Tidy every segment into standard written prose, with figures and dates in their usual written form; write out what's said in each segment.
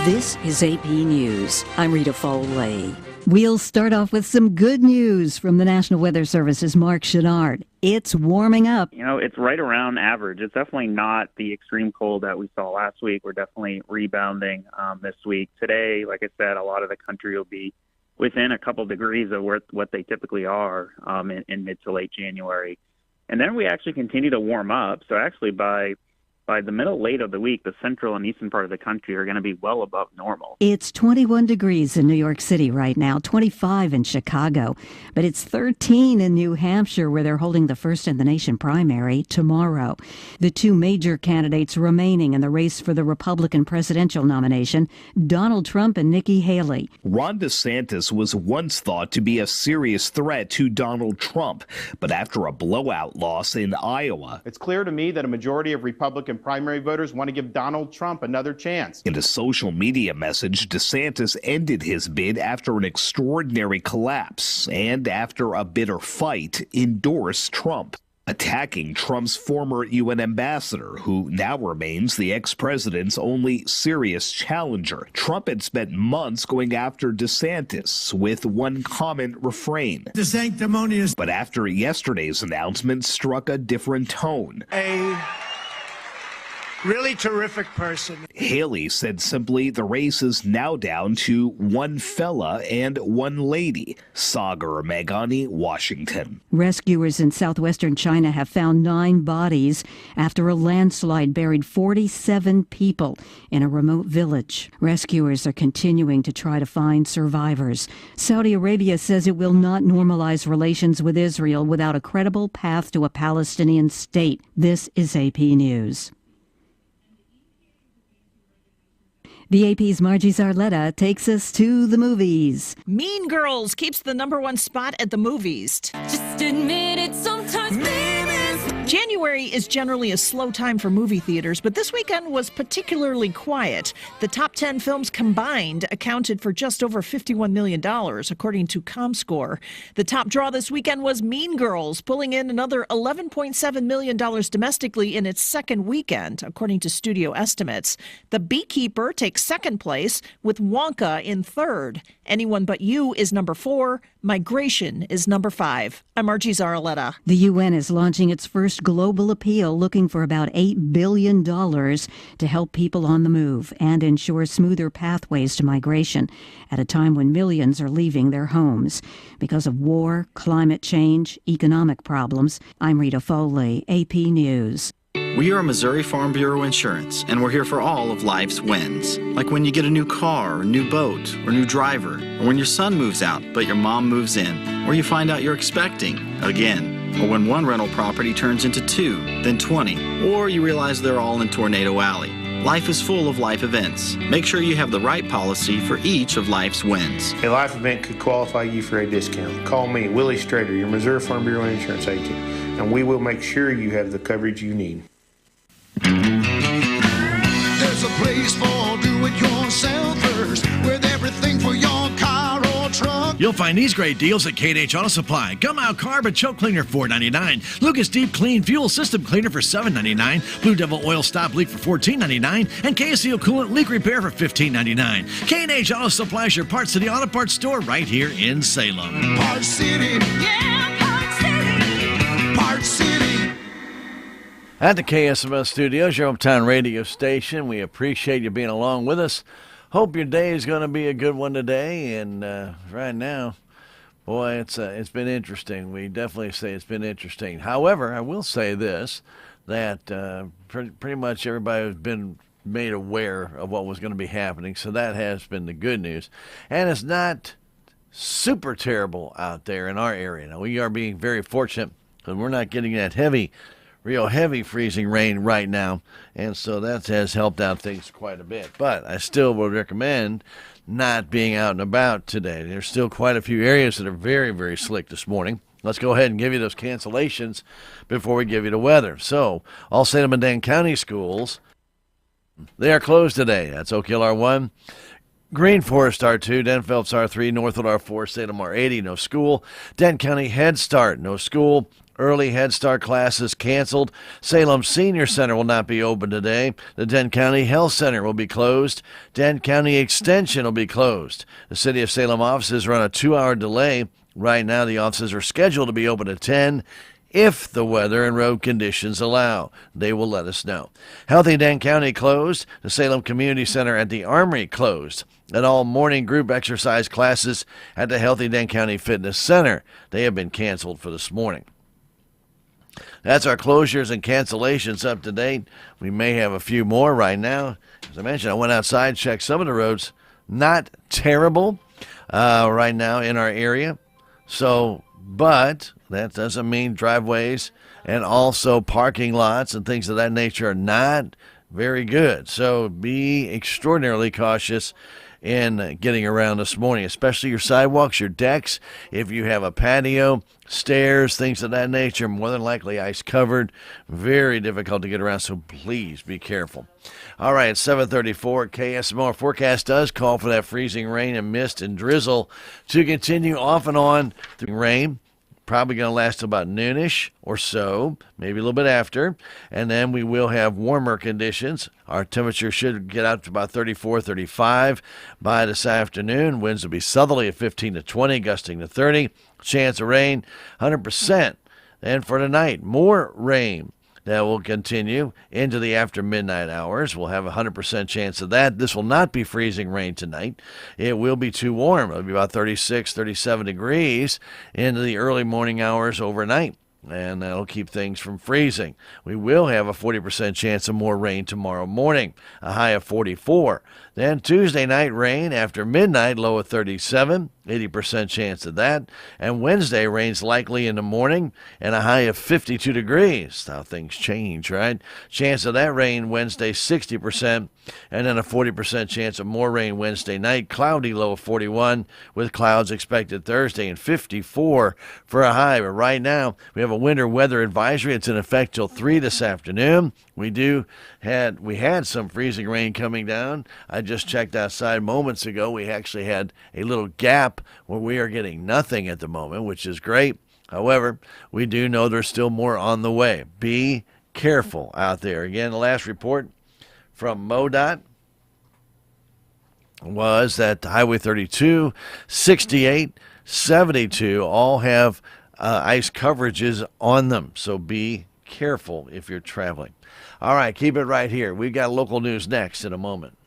This is AP News. I'm Rita Foley. We'll start off with some good news from the National Weather Service's Mark Chenard. It's warming up. It's right around average. It's definitely not the extreme cold that we saw last week. We're definitely rebounding this week. Today, like I said, a lot of the country will be within a couple degrees of what they typically are in mid to late January. And then we actually continue to warm up. So actually by the middle late of the week, the central and eastern part of the country are going to be well above normal. It's 21 degrees in New York City right now, 25 in Chicago, but it's 13 in New Hampshire, where they're holding the first in the nation primary tomorrow. The two major candidates remaining in the race for the Republican presidential nomination, Donald Trump and Nikki Haley. Ron DeSantis was once thought to be a serious threat to Donald Trump, but after a blowout loss in Iowa, it's clear to me that a majority of Republican primary voters want to give Donald Trump another chance. In a social media message, DeSantis ended his bid after an extraordinary collapse and after a bitter fight endorsed Trump, attacking Trump's former UN ambassador, who now remains the ex-president's only serious challenger. Trump had spent months going after DeSantis with one common refrain: "The sanctimonious." But after yesterday's announcement struck a different tone. A really terrific person. Haley said simply, the race is now down to one fella and one lady. Sagar Meghani, Washington. Rescuers in southwestern China have found 9 bodies after a landslide buried 47 people in a remote village. Rescuers are continuing to try to find survivors. Saudi Arabia says it will not normalize relations with Israel without a credible path to a Palestinian state. This is AP News. The AP's Margie Zarletta takes us to the movies. Mean Girls keeps the #1 spot at the movies. Just admit it, sometimes January is generally a slow time for movie theaters, but this weekend was particularly quiet. The top 10 films combined accounted for just over $51 million, according to ComScore. The top draw this weekend was Mean Girls, pulling in another $11.7 million domestically in its second weekend, according to studio estimates. The Beekeeper takes second place, with Wonka in third. Anyone But You is number 4. Migration is number 5. I'm Margie Zarletta. The UN is launching its first global appeal, looking for about $8 billion to help people on the move and ensure smoother pathways to migration at a time when millions are leaving their homes because of war, climate change, economic problems. I'm Rita Foley, AP News. We are Missouri Farm Bureau Insurance, and we're here for all of life's wins. Like when you get a new car, or new boat, or new driver, or when your son moves out, but your mom moves in, or you find out you're expecting again, or when one rental property turns into 2, then 20, or you realize they're all in Tornado Alley. Life is full of life events. Make sure you have the right policy for each of life's wins. A life event could qualify you for a discount. Call me, Willie Strader, your Missouri Farm Bureau Insurance agent, and we will make sure you have the coverage you need. There's a place for do-it-yourselfers with everything for your car or truck. You'll find these great deals at K&H Auto Supply. Gum Out Carb and Choke Cleaner $4.99. Lucas Deep Clean Fuel System Cleaner for $7.99. Blue Devil Oil Stop Leak for $14.99. And KSMO Coolant Leak Repair for $15.99. K&H Auto Supply is your Parts City Auto Parts store right here in Salem. Parts City. Yeah, Parts City. Parts City. At the KSMO studios, your hometown radio station, we appreciate you being along with us. Hope your day is going to be a good one today. And right now, boy, it's been interesting. We definitely say it's been interesting. However, I will say this, that pretty much everybody has been made aware of what was going to be happening. So that has been the good news. And it's not super terrible out there in our area. Now, we are being very fortunate because we're not getting that real heavy freezing rain right now, and so that has helped out things quite a bit. But I still would recommend not being out and about today. There's still quite a few areas that are very, very slick this morning. Let's go ahead and give you those cancellations before we give you the weather. So, all Salem and Dane County schools, they are closed today. That's Oak Hill R1, Green Forest R2, Den Phelps R3, Northwood R4, Salem R80, no school. Dane County Head Start, no school. Early Head Start classes canceled. Salem Senior Center will not be open today. The Dent County Health Center will be closed. Dent County Extension will be closed. The City of Salem offices are on a 2-hour delay. Right now, the offices are scheduled to be open at 10. If the weather and road conditions allow, they will let us know. Healthy Dent County closed. The Salem Community Center at the Armory closed. And all morning group exercise classes at the Healthy Dent County Fitness Center, they have been canceled for this morning. That's our closures and cancellations up to date. We may have a few more right now. As I mentioned, I went outside, checked some of the roads. Not terrible right now in our area. But that doesn't mean driveways and also parking lots and things of that nature are not very good. So be extraordinarily cautious in getting around this morning, especially your sidewalks, your decks. If you have a patio, stairs, things of that nature, more than likely ice covered. Very difficult to get around, so please be careful. All right, it's 7:34 KSMO. Our forecast does call for that freezing rain and mist and drizzle to continue off and on through rain. Probably going to last till about noonish or so, maybe a little bit after. And then we will have warmer conditions. Our temperature should get out to about 34, 35 by this afternoon. Winds will be southerly at 15 to 20, gusting to 30. Chance of rain, 100%. And for tonight, more rain. That will continue into the after midnight hours. We'll have a 100% chance of that. This will not be freezing rain tonight. It will be too warm. It'll be about 36, 37 degrees into the early morning hours overnight, and that'll keep things from freezing. We will have a 40% chance of more rain tomorrow morning, a high of 44. Then Tuesday night rain after midnight, low of 37, 80% chance of that. And Wednesday, rain's likely in the morning and a high of 52 degrees. That's how things change, right? Chance of that rain Wednesday, 60%. And then a 40% chance of more rain Wednesday night. Cloudy, low of 41, with clouds expected Thursday, and 54 for a high. But right now, we have a winter weather advisory. It's in effect till 3 this afternoon. We had some freezing rain coming down. I just checked outside moments ago. We actually had a little gap where we are getting nothing at the moment, which is great. However, we do know there's still more on the way. Be careful out there. Again, the last report from MoDOT was that Highway 32, 68, 72 all have ice coverages on them. So be careful if you're traveling. All right, keep it right here. We've got local news next in a moment.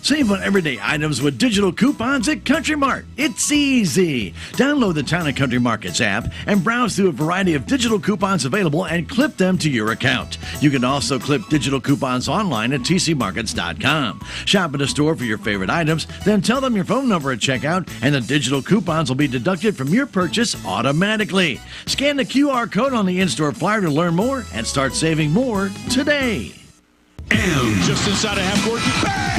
Save on everyday items with digital coupons at Country Mart. It's easy. Download the Town & Country Markets app and browse through a variety of digital coupons available and clip them to your account. You can also clip digital coupons online at tcmarkets.com. Shop at a store for your favorite items, then tell them your phone number at checkout, and the digital coupons will be deducted from your purchase automatically. Scan the QR code on the in-store flyer to learn more and start saving more today. And just inside a half court, bang!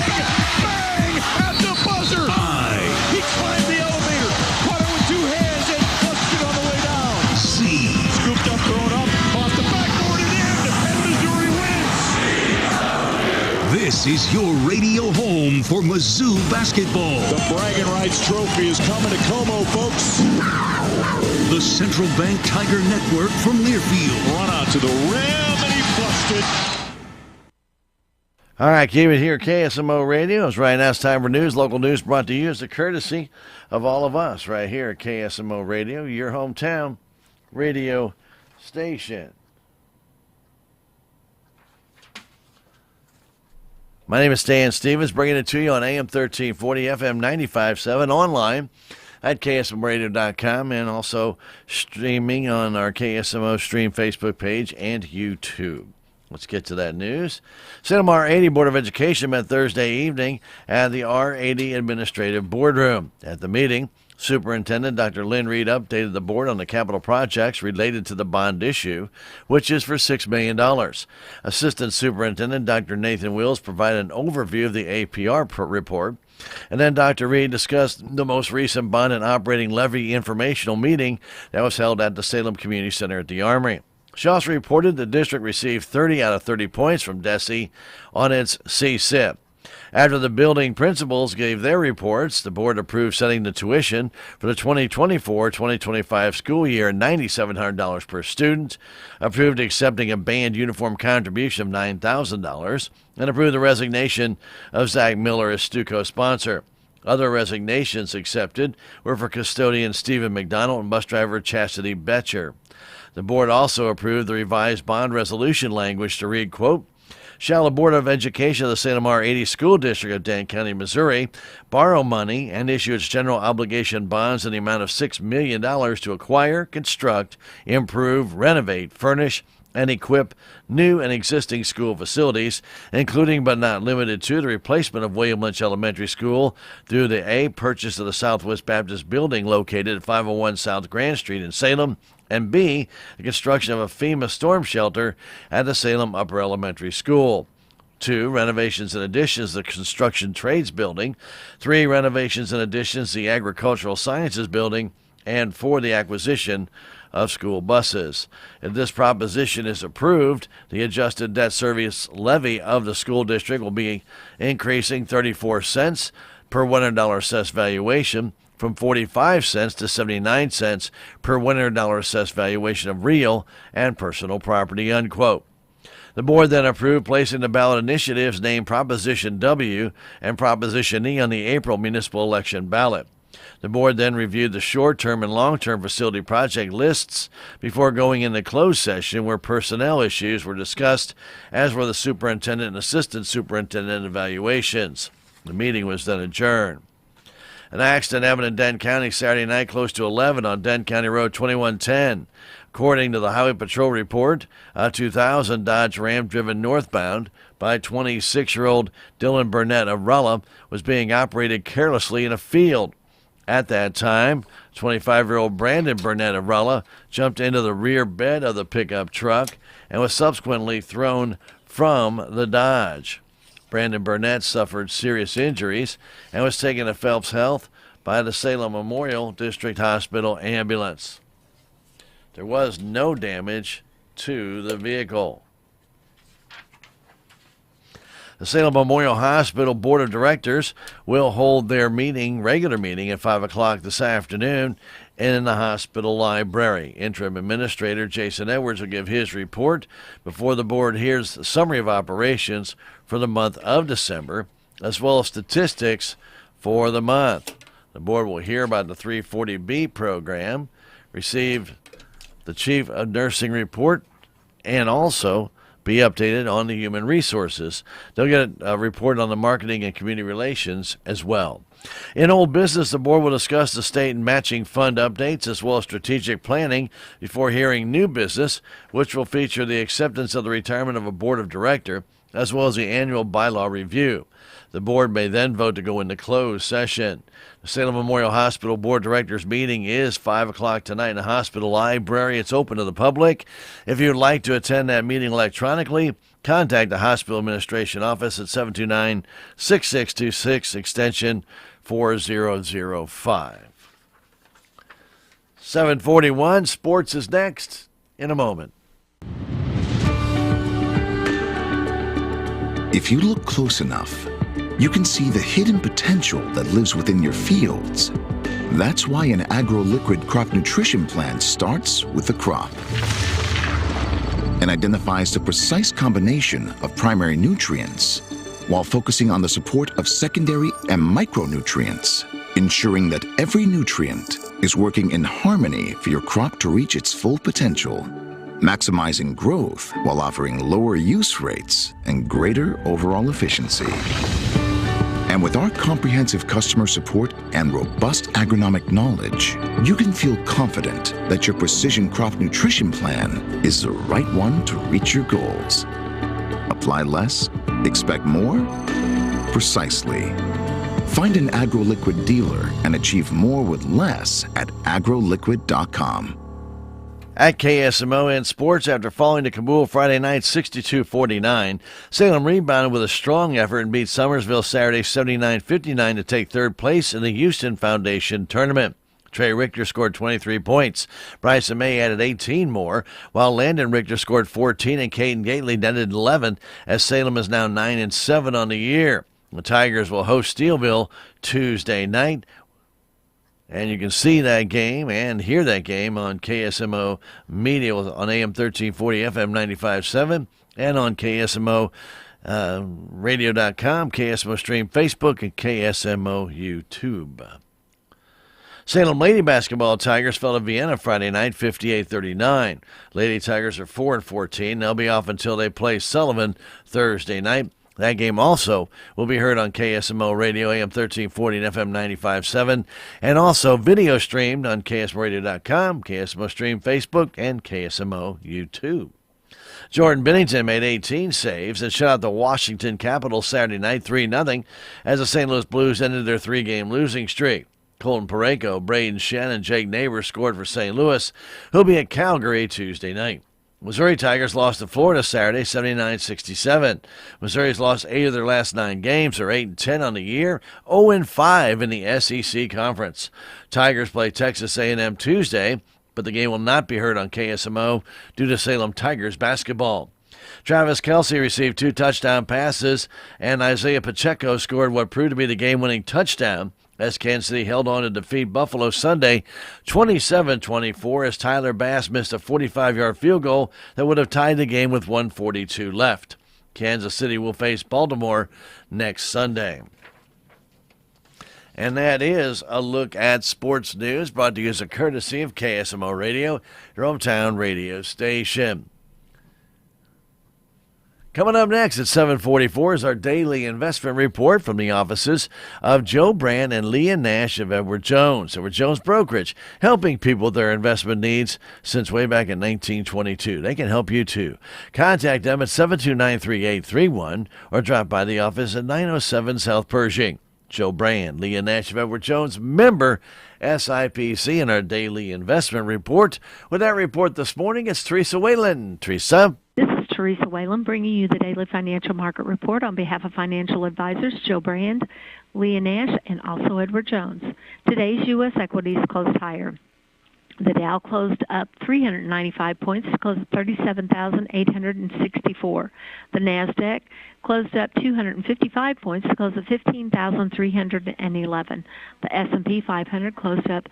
At the buzzer! He climbed the elevator, caught it with two hands, and clutched it on the way down. Scooped up, thrown up, off the backboard and in, and Missouri wins. This is your radio home for Mizzou basketball. The Bragging Rights Trophy is coming to Como, folks. The Central Bank Tiger Network from Learfield. Run out to the rim, and he flushed it. All right, keep it here, KSMO Radio. It's right now, it's time for news. Local news brought to you as the courtesy of all of us right here at KSMO Radio, your hometown radio station. My name is Stan Stevens, bringing it to you on AM 1340, FM 95.7, online at KSMRadio.com, and also streaming on our KSMO Stream Facebook page and YouTube. Let's get to that news. Salem R80 Board of Education met Thursday evening at the R80 Administrative Boardroom. At the meeting, Superintendent Dr. Lynn Reed updated the board on the capital projects related to the bond issue, which is for $6 million. Assistant Superintendent Dr. Nathan Wills provided an overview of the APR report. And then Dr. Reed discussed the most recent bond and operating levy informational meeting that was held at the Salem Community Center at the Armory. She also reported the district received 30 out of 30 points from DESE on its CSIP. After the building principals gave their reports, the board approved setting the tuition for the 2024-2025 school year at $9,700 per student, approved accepting a band uniform contribution of $9,000, and approved the resignation of Zach Miller as Stuco sponsor. Other resignations accepted were for custodian Stephen McDonald and bus driver Chastity Betcher. The board also approved the revised bond resolution language to read, quote, shall the Board of Education of the Salem R80 School District of Dane County, Missouri, borrow money and issue its general obligation bonds in the amount of $6 million to acquire, construct, improve, renovate, furnish, and equip new and existing school facilities, including but not limited to the replacement of William Lynch Elementary School through the A, purchase of the Southwest Baptist Building located at 501 South Grand Street in Salem, and B, the construction of a FEMA storm shelter at the Salem Upper Elementary School. 2, renovations and additions to the Construction Trades Building. 3, renovations and additions to the Agricultural Sciences Building. And 4, the acquisition of school buses. If this proposition is approved, the adjusted debt service levy of the school district will be increasing 34 cents per $100 assessed valuation, from 45 cents to 79 cents per $100 assessed valuation of real and personal property, unquote. The board then approved placing the ballot initiatives named Proposition W and Proposition E on the April municipal election ballot. The board then reviewed the short-term and long-term facility project lists before going into closed session where personnel issues were discussed, as were the superintendent and assistant superintendent evaluations. The meeting was then adjourned. An accident happened in Dent County Saturday night close to 11 on Dent County Road 2110. According to the Highway Patrol report, a 2000 Dodge Ram driven northbound by 26-year-old Dylan Burnett of Rolla was being operated carelessly in a field. At that time, 25-year-old Brandon Burnett of Rolla jumped into the rear bed of the pickup truck and was subsequently thrown from the Dodge. Brandon Burnett suffered serious injuries and was taken to Phelps Health by the Salem Memorial District Hospital ambulance. There was no damage to the vehicle. The Salem Memorial Hospital Board of Directors will hold their regular meeting at 5 o'clock this afternoon in the hospital library. Interim Administrator Jason Edwards will give his report before the board hears the summary of operations for the month of December, as well as statistics for the month. The board will hear about the 340B program, receive the Chief of Nursing report, and also be updated on the human resources. They'll get a report on the marketing and community relations as well. In old business, the board will discuss the state and matching fund updates as well as strategic planning before hearing new business, which will feature the acceptance of the retirement of a board of director as well as the annual bylaw review. The board may then vote to go into closed session. The Salem Memorial Hospital Board of Directors meeting is 5 o'clock tonight in the hospital library. It's open to the public. If you'd like to attend that meeting electronically, contact the hospital administration office at 729-6626, extension 4005. 741, sports is next in a moment. If you look close enough, you can see the hidden potential that lives within your fields. That's why an agro-liquid crop nutrition plan starts with the crop and identifies the precise combination of primary nutrients while focusing on the support of secondary and micronutrients, ensuring that every nutrient is working in harmony for your crop to reach its full potential, maximizing growth while offering lower use rates and greater overall efficiency. And with our comprehensive customer support and robust agronomic knowledge, you can feel confident that your precision crop nutrition plan is the right one to reach your goals. Apply less, expect more? Precisely. Find an AgroLiquid dealer and achieve more with less at agroliquid.com. At KSMO in sports, after falling to Kabul Friday night 62-49, Salem rebounded with a strong effort and beat Summersville Saturday 79-59 to take third place in the Houston Foundation tournament. Trey Richter scored 23 points. Bryson May added 18 more, while Landon Richter scored 14 and Caden Gately netted 11, as Salem is now 9-7 on the year. The Tigers will host Steelville Tuesday night. And you can see that game and hear that game on KSMO Media on AM 1340, FM 95.7, and on KSMO radio.com, KSMO Stream Facebook, and KSMO YouTube. Salem Lady Basketball Tigers fell to Vienna Friday night, 58-39. Lady Tigers are 4-14. They'll be off until they play Sullivan Thursday night. That game also will be heard on KSMO Radio, AM 1340 and FM 95.7, and also video streamed on KSMORadio.com, KSMO Stream Facebook, and KSMO YouTube. Jordan Bennington made 18 saves and shut out the Washington Capitals Saturday night 3-0 as the St. Louis Blues ended their three-game losing streak. Colton Parayko, Braden Shen, and Jake Neighbors scored for St. Louis, who'll be at Calgary Tuesday night. Missouri Tigers lost to Florida Saturday, 79-67. Missouri's lost 8 of their last 9 games. They're 8-10 on the year, 0-5 in the SEC Conference. Tigers play Texas A&M Tuesday, but the game will not be heard on KSMO due to Salem Tigers basketball. Travis Kelce received 2 touchdown passes, and Isaiah Pacheco scored what proved to be the game-winning touchdown as Kansas City held on to defeat Buffalo Sunday 27-24 as Tyler Bass missed a 45-yard field goal that would have tied the game with 1:42 left. Kansas City will face Baltimore next Sunday. And that is a look at sports news brought to you as a courtesy of KSMO Radio, your hometown radio station. Coming up next at 7:44 is our daily investment report from the offices of Joe Brand and Leah Nash of Edward Jones. Edward Jones Brokerage, helping people with their investment needs since way back in 1922. They can help you too. Contact them at 729-3831 or drop by the office at 907 South Pershing. Joe Brand, Leah Nash of Edward Jones, member SIPC, in our daily investment report. With that report this morning, it's Teresa Whalen. Teresa? Teresa Whalen bringing you the daily financial market report on behalf of financial advisors Joe Brand, Leah Nash, and also Edward Jones. Today's U.S. equities closed higher. The Dow closed up 395 points to close at 37,864. The NASDAQ closed up 255 points to close at 15,311. The S&P 500 closed up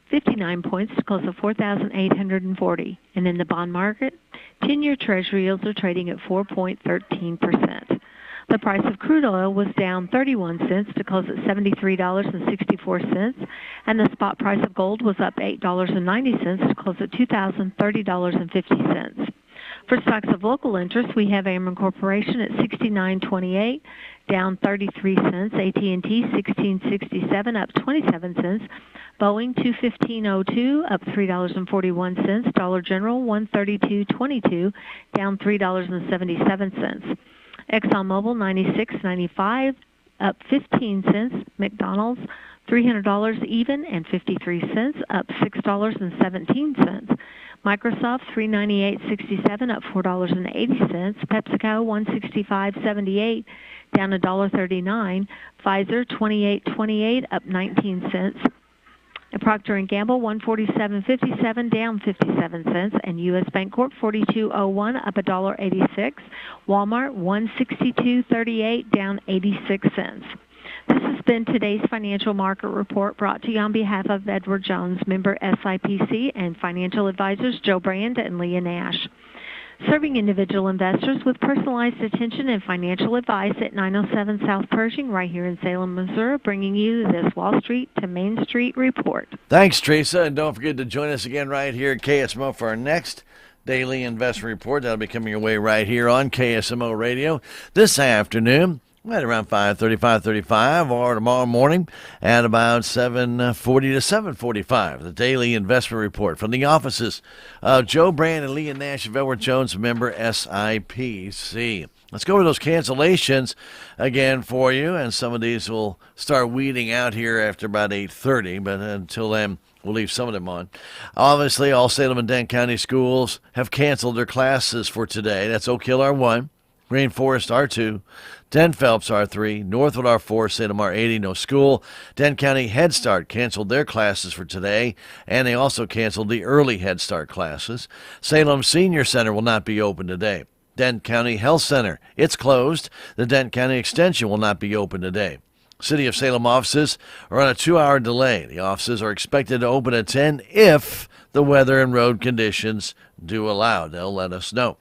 59 points to close at 4,840. And in the bond market, 10-year Treasury yields are trading at 4.13%. The price of crude oil was down 31 cents to close at $73.64, and the spot price of gold was up $8.90 to close at $2,030.50. For stocks of local interest, we have Ameren Corporation at $69.28, down 33 cents. AT&T $16.67, up 27 cents. Boeing $215.02, up $3.41. Dollar General $132.22, down $3.77. ExxonMobil $96.95, up 15 cents. McDonald's $300 even and 53 cents, up $6.17. Microsoft $398.67, up $4.80. PepsiCo $165.78, down $1.39. Pfizer $28.28, up 19 cents. And Procter & Gamble $147.57, down 57 cents, and U.S. Bancorp $42.01, up $1.86. Walmart $162.38, down 86 cents. This has been today's financial market report brought to you on behalf of Edward Jones, member SIPC, and financial advisors Joe Brand and Leah Nash. Serving individual investors with personalized attention and financial advice at 907 South Pershing, right here in Salem, Missouri, bringing you this Wall Street to Main Street report. Thanks, Teresa, and don't forget to join us again right here at KSMO for our next daily investment report. That'll be coming your way right here on KSMO Radio this afternoon. Right around 5:30, 5:35, or tomorrow morning at about 7:40 to 7:45. The daily investment report from the offices of Joe Brand and Leah Nash of Edward Jones, member SIPC. Let's go over those cancellations again for you, and some of these will start weeding out here after about 8:30, but until then, we'll leave some of them on. Obviously, all Salem and Dent County schools have canceled their classes for today. That's Oak Hill R1, Green Forest R2, Dent Phelps R3, Northwood R4, Salem R80, no school. Dent County Head Start canceled their classes for today, and they also canceled the early Head Start classes. Salem Senior Center will not be open today. Denton County Health Center, it's closed. The Denton County Extension will not be open today. City of Salem offices are on a 2-hour delay. The offices are expected to open at 10 if the weather and road conditions do allow. They'll let us know.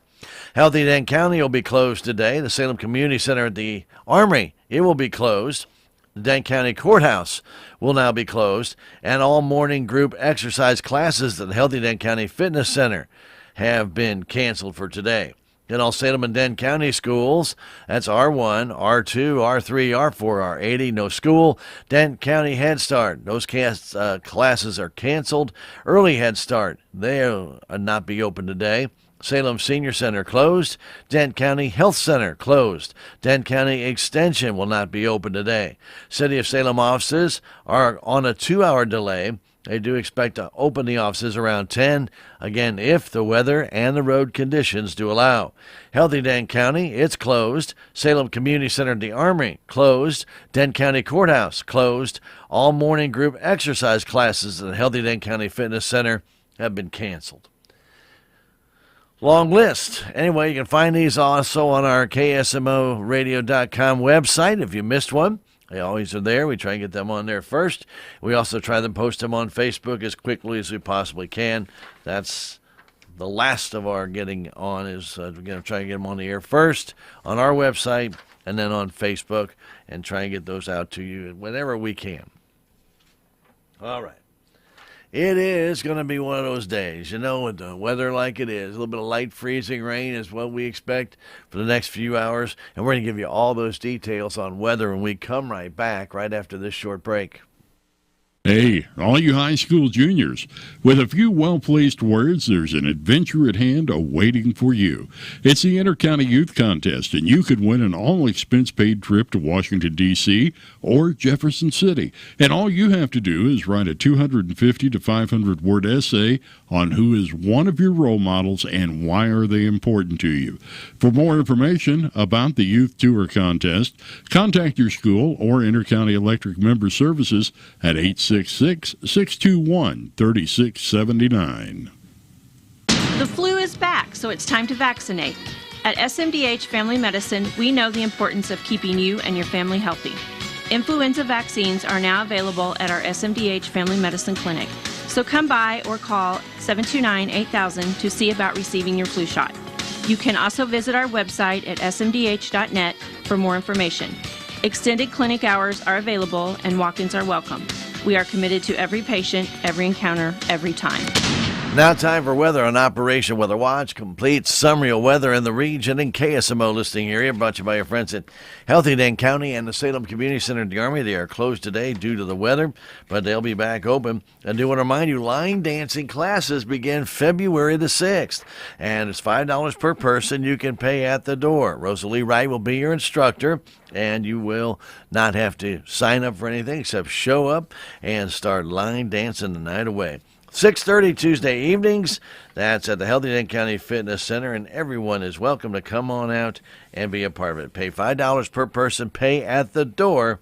Healthy Denton County will be closed today. The Salem Community Center at the Armory, it will be closed. The Denton County Courthouse will now be closed. And all morning group exercise classes at the Healthy Denton County Fitness Center have been canceled for today. In all Salem and Denton County schools, that's R1, R2, R3, R4, R80, no school. Denton County Head Start, those classes are canceled. Early Head Start, they'll not be open today. Salem Senior Center closed. Denton County Health Center closed. Denton County Extension will not be open today. City of Salem offices are on a 2-hour delay. They do expect to open the offices around 10, again, if the weather and the road conditions do allow. Healthy Denton County, it's closed. Salem Community Center at the Armory, closed. Denton County Courthouse, closed. All morning group exercise classes at the Healthy Denton County Fitness Center have been canceled. Long list. Anyway, you can find these also on our KSMOradio.com website if you missed one. They always are there. We try and get them on there first. We also try to post them on Facebook as quickly as we possibly can. That's the last of our getting on is we're going to try and get them on the air first on our website and then on Facebook and try and get those out to you whenever we can. All right. It is going to be one of those days, with the weather like it is. A little bit of light freezing rain is what we expect for the next few hours. And we're going to give you all those details on weather when we come right back right after this short break. Hey, all you high school juniors, with a few well-placed words, there's an adventure at hand awaiting for you. It's the Inter-County Youth Contest, and you could win an all-expense-paid trip to Washington, D.C. or Jefferson City. And all you have to do is write a 250 to 500-word essay on who is one of your role models and why are they important to you. For more information about the Youth Tour Contest, contact your school or Inter-County Electric Member Services at 866-621-3679. The flu is back, so it's time to vaccinate. At SMDH Family Medicine, we know the importance of keeping you and your family healthy. Influenza vaccines are now available at our SMDH Family Medicine Clinic. So come by or call 729-8000 to see about receiving your flu shot. You can also visit our website at smdh.net for more information. Extended clinic hours are available and walk-ins are welcome. We are committed to every patient, every encounter, every time. Now time for weather on Operation Weather Watch. Complete summary of weather in the region and KSMO listing area brought to you by your friends at Healthy Denton County and the Salem Community Center at the Army. They are closed today due to the weather, but they'll be back open. I do want to remind you, line dancing classes begin February the 6th, and it's $5 per person. You can pay at the door. Rosalie Wright will be your instructor, and you will not have to sign up for anything except show up and start line dancing the night away. 6:30 Tuesday evenings. That's at the Healthy Denton County Fitness Center, and everyone is welcome to come on out and be a part of it. Pay $5 per person, pay at the door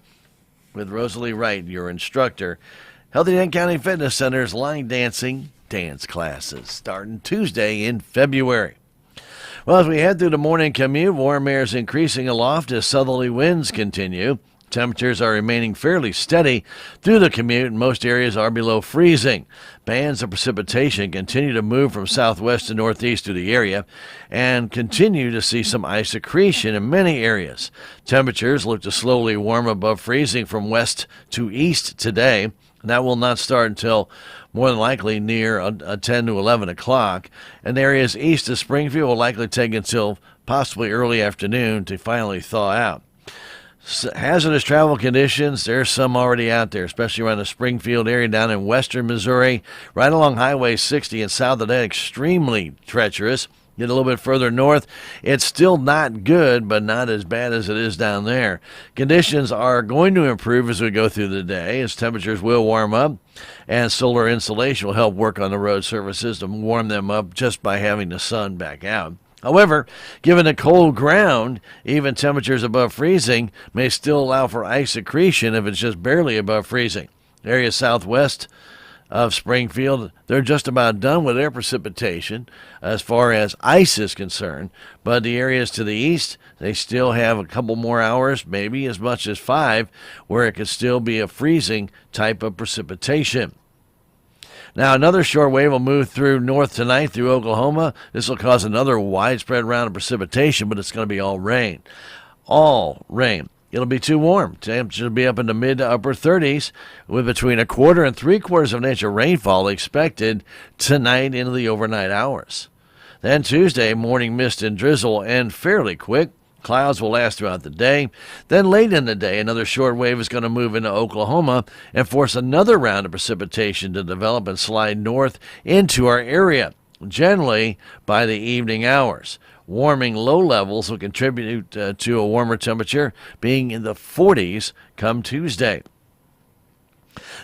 with Rosalie Wright, your instructor. Healthy Denton County Fitness Center's line dancing dance classes starting Tuesday in February. Well, as we head through the morning commute, warm air is increasing aloft as southerly winds continue. Temperatures are remaining fairly steady through the commute, and most areas are below freezing. Bands of precipitation continue to move from southwest to northeast through the area and continue to see some ice accretion in many areas. Temperatures look to slowly warm above freezing from west to east today. That will not start until more than likely near 10 to 11 o'clock. And areas east of Springfield will likely take until possibly early afternoon to finally thaw out. Hazardous travel conditions, there's some already out there, especially around the Springfield area down in western Missouri, right along Highway 60 and south of that, extremely treacherous. Get a little bit further north, it's still not good, but not as bad as it is down there. Conditions are going to improve as we go through the day, as temperatures will warm up, and solar insulation will help work on the road surfaces to warm them up just by having the sun back out. However, given the cold ground, even temperatures above freezing may still allow for ice accretion if it's just barely above freezing. Areas southwest of Springfield, they're just about done with their precipitation as far as ice is concerned. But the areas to the east, they still have a couple more hours, maybe as much as 5, where it could still be a freezing type of precipitation. Now, another short wave will move through north tonight through Oklahoma. This will cause another widespread round of precipitation, but it's going to be all rain. All rain. It'll be too warm. Temperatures will be up in the mid to upper 30s with between 1/4 and 3/4 of an inch of rainfall expected tonight into the overnight hours. Then Tuesday, morning mist and drizzle will end fairly quick. Clouds will last throughout the day. Then late in the day, another short wave is going to move into Oklahoma and force another round of precipitation to develop and slide north into our area, generally by the evening hours. Warming low levels will contribute to a warmer temperature, being in the 40s come Tuesday.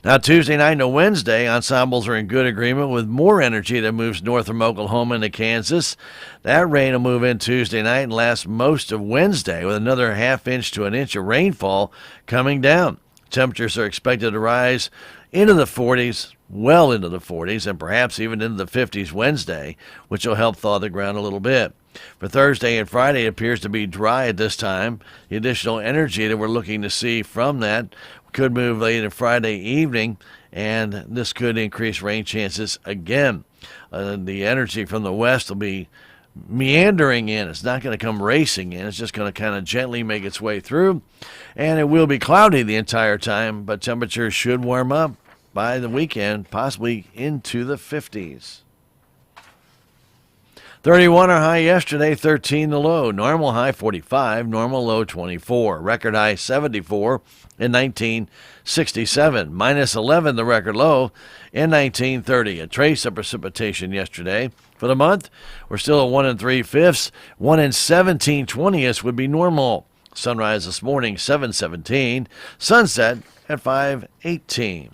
Now, Tuesday night and Wednesday, ensembles are in good agreement with more energy that moves north from Oklahoma into Kansas. That rain will move in Tuesday night and last most of Wednesday, with another 1/2 inch to 1 inch of rainfall coming down. Temperatures are expected to rise into the 40s, well into the 40s, and perhaps even into the 50s Wednesday, which will help thaw the ground a little bit. For Thursday and Friday, it appears to be dry at this time. The additional energy that we're looking to see from that could move late on Friday evening, and this could increase rain chances again. The energy from the west will be meandering in. It's not going to come racing in. It's just going to kind of gently make its way through, and it will be cloudy the entire time, but temperatures should warm up by the weekend, possibly into the 50s. 31 our high yesterday, 13 the low. Normal high 45, normal low 24. Record high 74 in 1967. Minus 11 the record low in 1930. A trace of precipitation yesterday. For the month, we're still at 1 3/5. 1 17/20 would be normal. Sunrise this morning 7:17. Sunset at 5:18.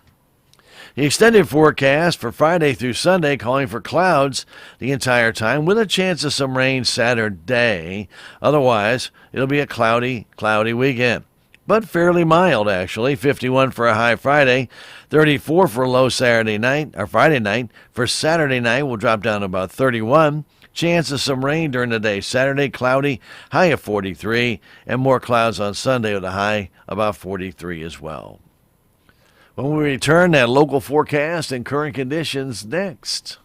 The extended forecast for Friday through Sunday calling for clouds the entire time with a chance of some rain Saturday. Otherwise, it'll be a cloudy weekend. But fairly mild, actually. 51 for a high Friday, 34 for a low Saturday night, or Friday night. For Saturday night, we'll drop down to about 31. Chance of some rain during the day. Saturday, cloudy, high of 43, and more clouds on Sunday with a high about 43 as well. When we return, that local forecast and current conditions next.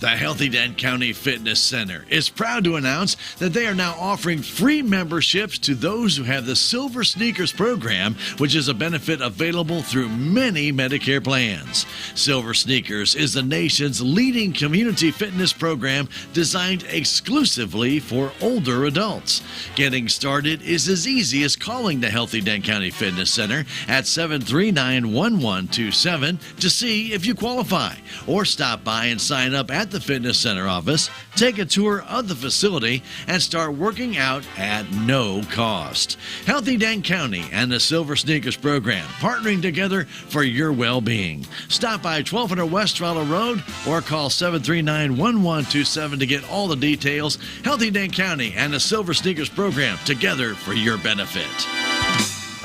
The Healthy Dent County Fitness Center is proud to announce that they are now offering free memberships to those who have the Silver Sneakers program, which is a benefit available through many Medicare plans. Silver Sneakers is the nation's leading community fitness program designed exclusively for older adults. Getting started is as easy as calling the Healthy Dent County Fitness Center at 739-1127 to see if you qualify, or stop by and sign up at the Fitness Center office, take a tour of the facility, and start working out at no cost. Healthy Dent County and the Silver Sneakers program, partnering together for your well-being. Stop by 1200 West Fowler Road or call 739-1127 to get all the details. Healthy Dent County and the Silver Sneakers program, together for your benefit.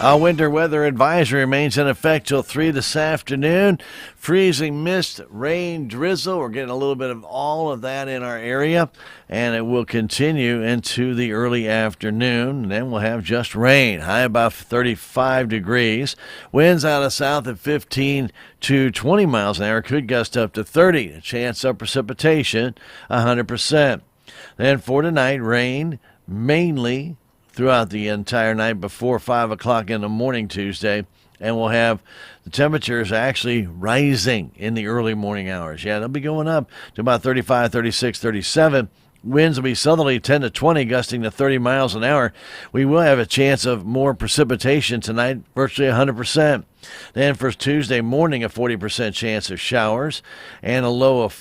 Our winter weather advisory remains in effect till 3 this afternoon. Freezing mist, rain, drizzle. We're getting a little bit of all of that in our area, and it will continue into the early afternoon. And then we'll have just rain, high about 35 degrees. Winds out of south at 15 to 20 miles an hour, could gust up to 30. A chance of precipitation, 100%. Then for tonight, rain, mainly throughout the entire night before 5 o'clock in the morning Tuesday, and we'll have the temperatures actually rising in the early morning hours. Yeah, they'll be going up to about 35, 36, 37. Winds will be southerly 10 to 20, gusting to 30 miles an hour. We will have a chance of more precipitation tonight, virtually 100%. Then for Tuesday morning, a 40% chance of showers and a low of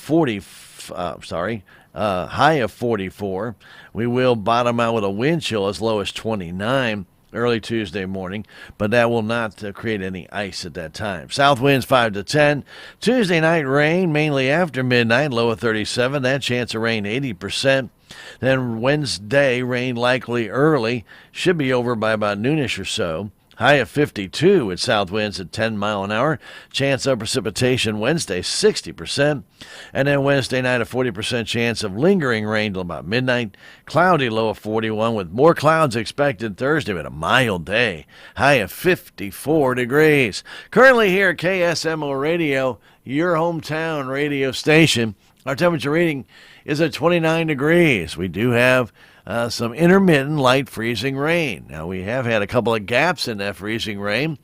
high of 44. We will bottom out with a wind chill as low as 29 early Tuesday morning, but that will not create any ice at that time. South winds 5 to 10. Tuesday night rain, mainly after midnight, low of 37. That chance of rain 80%. Then Wednesday, rain likely early, should be over by about noonish or so. High of 52 with south winds at 10 mile an hour. Chance of precipitation Wednesday, 60%. And then Wednesday night, a 40% chance of lingering rain till about midnight. Cloudy, low of 41 with more clouds expected Thursday, but a mild day. High of 54 degrees. Currently here at KSMO Radio, your hometown radio station, our temperature reading is at 29 degrees. We do have some intermittent light freezing rain. Now, we have had a couple of gaps in that freezing rain,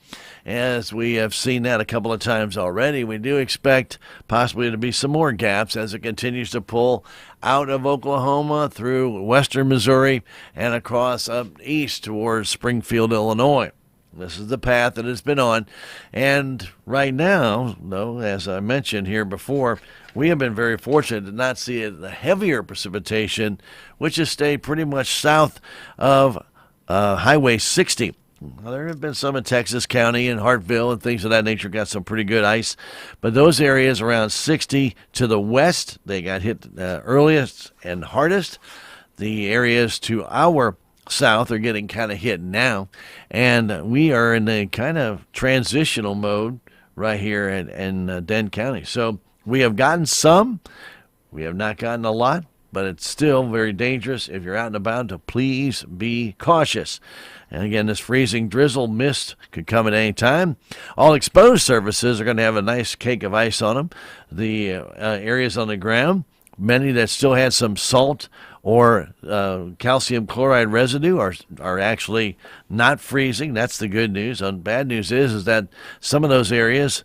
as we have seen that a couple of times already. We do expect possibly to be some more gaps as it continues to pull out of Oklahoma through western Missouri and across up east towards Springfield, Illinois. This is the path that it's been on. And right now, though, as I mentioned here before, we have been very fortunate to not see the heavier precipitation, which has stayed pretty much south of Highway 60. Well, there have been some in Texas County and Hartville and things of that nature, got some pretty good ice. But those areas around 60 to the west, they got hit earliest and hardest. The areas to our south are getting kind of hit now, and we are in a kind of transitional mode right here in Denton County. So we have gotten some, we have not gotten a lot, but it's still very dangerous. If you're out and about, to please be cautious. And again, this freezing drizzle mist could come at any time. All exposed surfaces are going to have a nice cake of ice on them. The areas on the ground, many that still had some salt or calcium chloride residue are actually not freezing. That's the good news. And bad news is that some of those areas,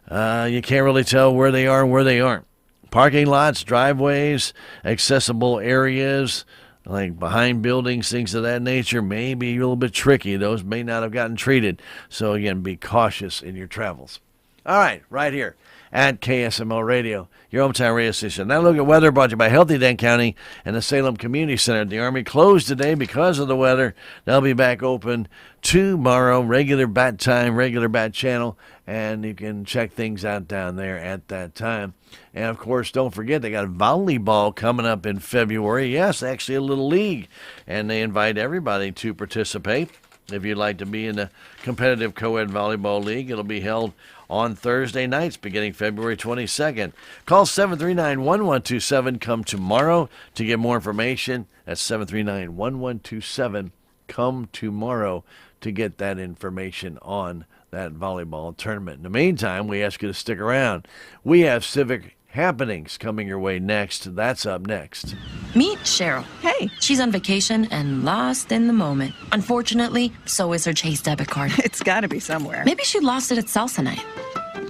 you can't really tell where they are and where they aren't. Parking lots, driveways, accessible areas, like behind buildings, things of that nature, may be a little bit tricky. Those may not have gotten treated. So again, be cautious in your travels. All right here at KSMO Radio, your hometown radio station. Now look at weather brought to you by Healthy Dent County and the Salem Community Center. The Army closed today because of the weather. They'll be back open tomorrow, regular bat time, regular bat channel, and you can check things out down there at that time. And, of course, don't forget, they got volleyball coming up in February. Yes, actually a little league, and they invite everybody to participate. If you'd like to be in the competitive co-ed volleyball league, it'll be held on Thursday nights beginning February 22nd. Call 739-1127. Come tomorrow to get more information. That's 739-1127. Come tomorrow to get that information on that volleyball tournament. In the meantime, we ask you to stick around. We have civic happenings coming your way next. That's up next. Meet Cheryl. Hey. She's on vacation and lost in the moment. Unfortunately, so is her Chase debit card. It's got to be somewhere. Maybe she lost it at salsa night.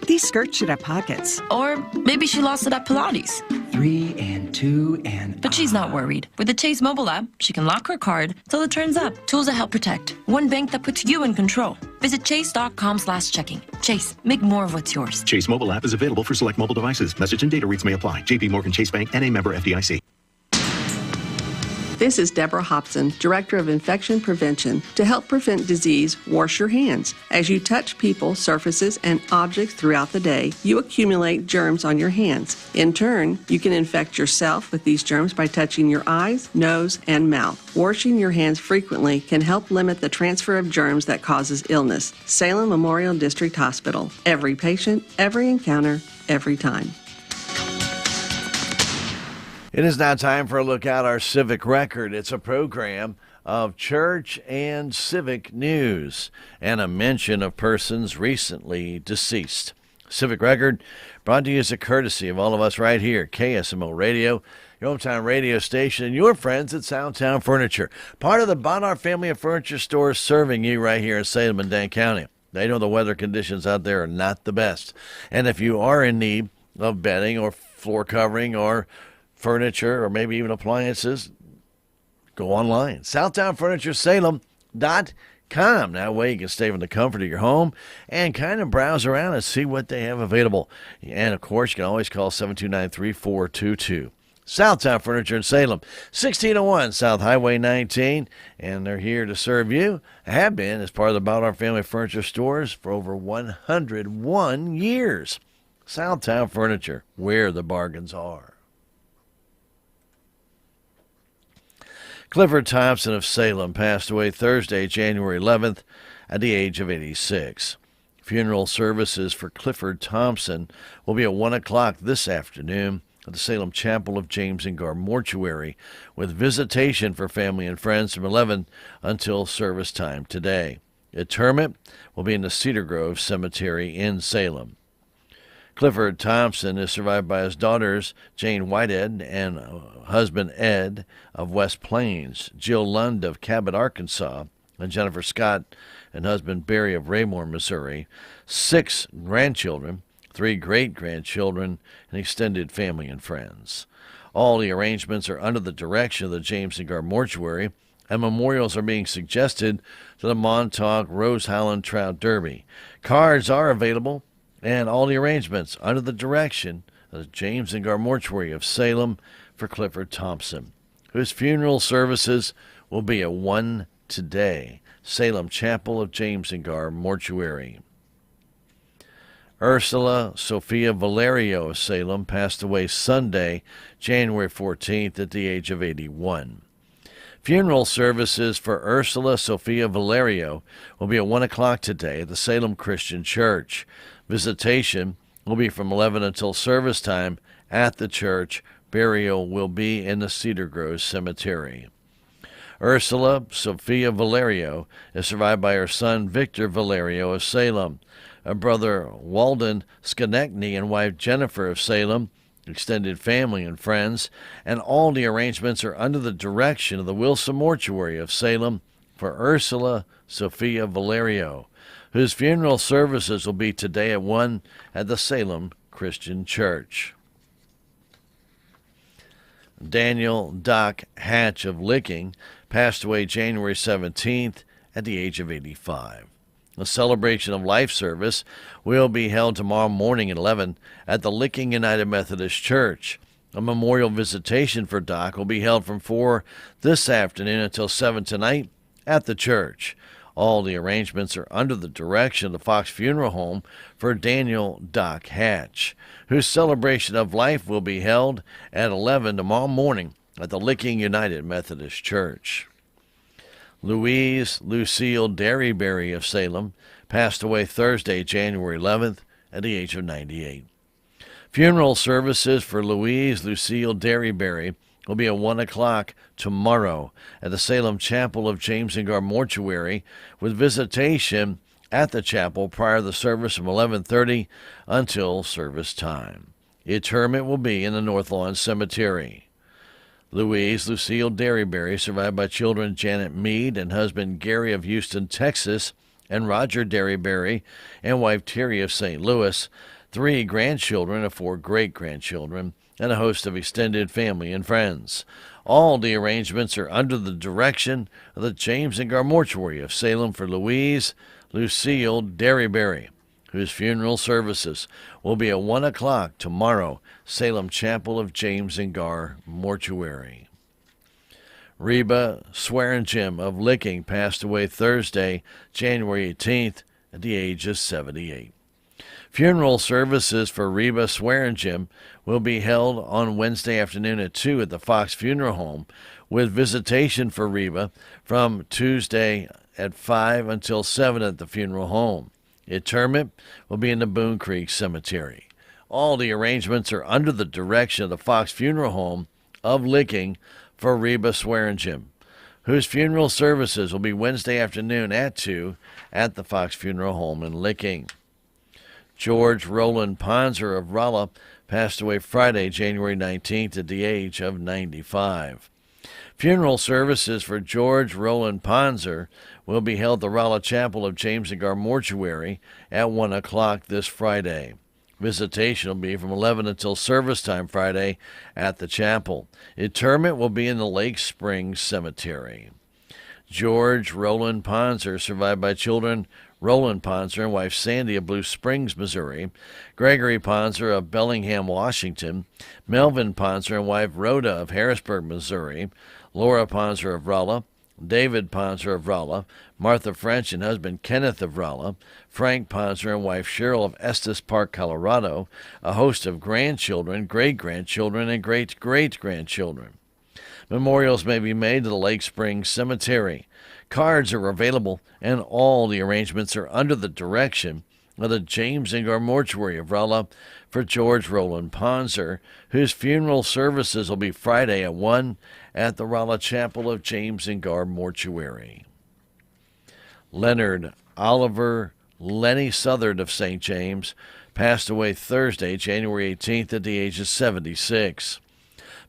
These skirts should have pockets. Or maybe she lost it at Pilates. 3 and 2 and... But she's not worried. With the Chase mobile app, she can lock her card till it turns up. Tools that help protect. One bank that puts you in control. Visit chase.com/checking. Chase, make more of what's yours. Chase mobile app is available for select mobile devices. Message and data rates may apply. JP Morgan Chase Bank, N.A. member FDIC. This is Deborah Hobson, Director of Infection Prevention. To help prevent disease, wash your hands. As you touch people, surfaces, and objects throughout the day, you accumulate germs on your hands. In turn, you can infect yourself with these germs by touching your eyes, nose, and mouth. Washing your hands frequently can help limit the transfer of germs that causes illness. Salem Memorial District Hospital. Every patient, every encounter, every time. It is now time for a look at our civic record. It's a program of church and civic news and a mention of persons recently deceased. Civic record brought to you as a courtesy of all of us right here, KSMO Radio, your hometown radio station, and your friends at Soundtown Furniture, part of the Bonnar family of furniture stores serving you right here in Salem and Dane County. They know the weather conditions out there are not the best. And if you are in need of bedding or floor covering or furniture or maybe even appliances, go online. SouthtownFurnitureSalem.com. That way you can stay in the comfort of your home and kind of browse around and see what they have available. And, of course, you can always call 729-3422. Southtown Furniture in Salem, 1601 South Highway 19, and they're here to serve you. Have been as part of the Bonnar family of furniture stores for over 101 years. Southtown Furniture, where the bargains are. Clifford Thompson of Salem passed away Thursday, January 11th, at the age of 86. Funeral services for Clifford Thompson will be at 1 o'clock this afternoon at the Salem Chapel of James and Gar Mortuary, with visitation for family and friends from 11 until service time today. Interment will be in the Cedar Grove Cemetery in Salem. Clifford Thompson is survived by his daughters, Jane Whitehead and husband Ed of West Plains, Jill Lund of Cabot, Arkansas, and Jennifer Scott and husband Barry of Raymore, Missouri, 6 grandchildren, 3 great-grandchildren, and extended family and friends. All the arrangements are under the direction of the James and Gar Mortuary, and memorials are being suggested to the Montauk Rose Howland Trout Derby. Cards are available, and all the arrangements under the direction of the James and Gar Mortuary of Salem for Clifford Thompson, whose funeral services will be at 1 today. Salem Chapel of James and Gar Mortuary. Ursula Sophia Valerio of Salem passed away Sunday, January 14th, at the age of 81. Funeral services for Ursula Sophia Valerio will be at 1 o'clock today at the Salem Christian Church. Visitation will be from 11 until service time at the church. Burial will be in the Cedar Grove Cemetery. Ursula Sophia Valerio is survived by her son Victor Valerio of Salem, her brother Walden Skonechny and wife Jennifer of Salem, extended family and friends, and all the arrangements are under the direction of the Wilson Mortuary of Salem for Ursula Sophia Valerio, whose funeral services will be today at 1 at the Salem Christian Church. Daniel Doc Hatch of Licking passed away January 17th at the age of 85. A celebration of life service will be held tomorrow morning at 11 at the Licking United Methodist Church. A memorial visitation for Doc will be held from 4 this afternoon until 7 tonight at the church. All the arrangements are under the direction of the Fox Funeral Home for Daniel Doc Hatch, whose celebration of life will be held at 11 tomorrow morning at the Licking United Methodist Church. Louise Lucille Derryberry of Salem passed away Thursday, January 11th, at the age of 98. Funeral services for Louise Lucille Derryberry will be at 1 o'clock tomorrow at the Salem Chapel of James and Gar Mortuary, with visitation at the chapel prior to the service from 11:30 until service time. Interment will be in the North Lawn Cemetery. Louise Lucille Derryberry, survived by children Janet Mead and husband Gary of Houston, Texas, and Roger Derryberry and wife Terry of St. Louis, 3 grandchildren and 4 great-grandchildren, and a host of extended family and friends. All the arrangements are under the direction of the James and Gar Mortuary of Salem for Louise Lucille Derryberry, whose funeral services will be at 1 o'clock tomorrow, Salem Chapel of James and Gar Mortuary. Reba Swearingen of Licking passed away Thursday, January 18th, at the age of 78. Funeral services for Reba Swearingen will be held on Wednesday afternoon at 2 at the Fox Funeral Home, with visitation for Reba from Tuesday at 5 until 7 at the funeral home. Interment will be in the Boone Creek Cemetery. All the arrangements are under the direction of the Fox Funeral Home of Licking for Reba Swearingen, whose funeral services will be Wednesday afternoon at 2 at the Fox Funeral Home in Licking. George Roland Ponzer of Rolla passed away Friday, January 19th, at the age of 95. Funeral services for George Roland Ponzer will be held at the Rolla Chapel of James and Gar Mortuary at 1 o'clock this Friday. Visitation will be from 11 until service time Friday at the chapel. Interment will be in the Lake Springs Cemetery. George Roland Ponzer, survived by children Roland Ponzer and wife Sandy of Blue Springs, Missouri, Gregory Ponzer of Bellingham, Washington, Melvin Ponzer and wife Rhoda of Harrisburg, Missouri, Laura Ponzer of Rolla, David Ponzer of Rolla, Martha French and husband Kenneth of Rolla, Frank Ponzer and wife Cheryl of Estes Park, Colorado, a host of grandchildren, great-grandchildren, and great-great-grandchildren. Memorials may be made to the Lake Springs Cemetery. Cards are available, and all the arrangements are under the direction of the James Ingar Mortuary of Rolla for George Roland Ponzer, whose funeral services will be Friday at 1 at the Rolla Chapel of James Ingar Mortuary. Leonard Oliver Lenny Southard of St. James passed away Thursday, January 18th at the age of 76.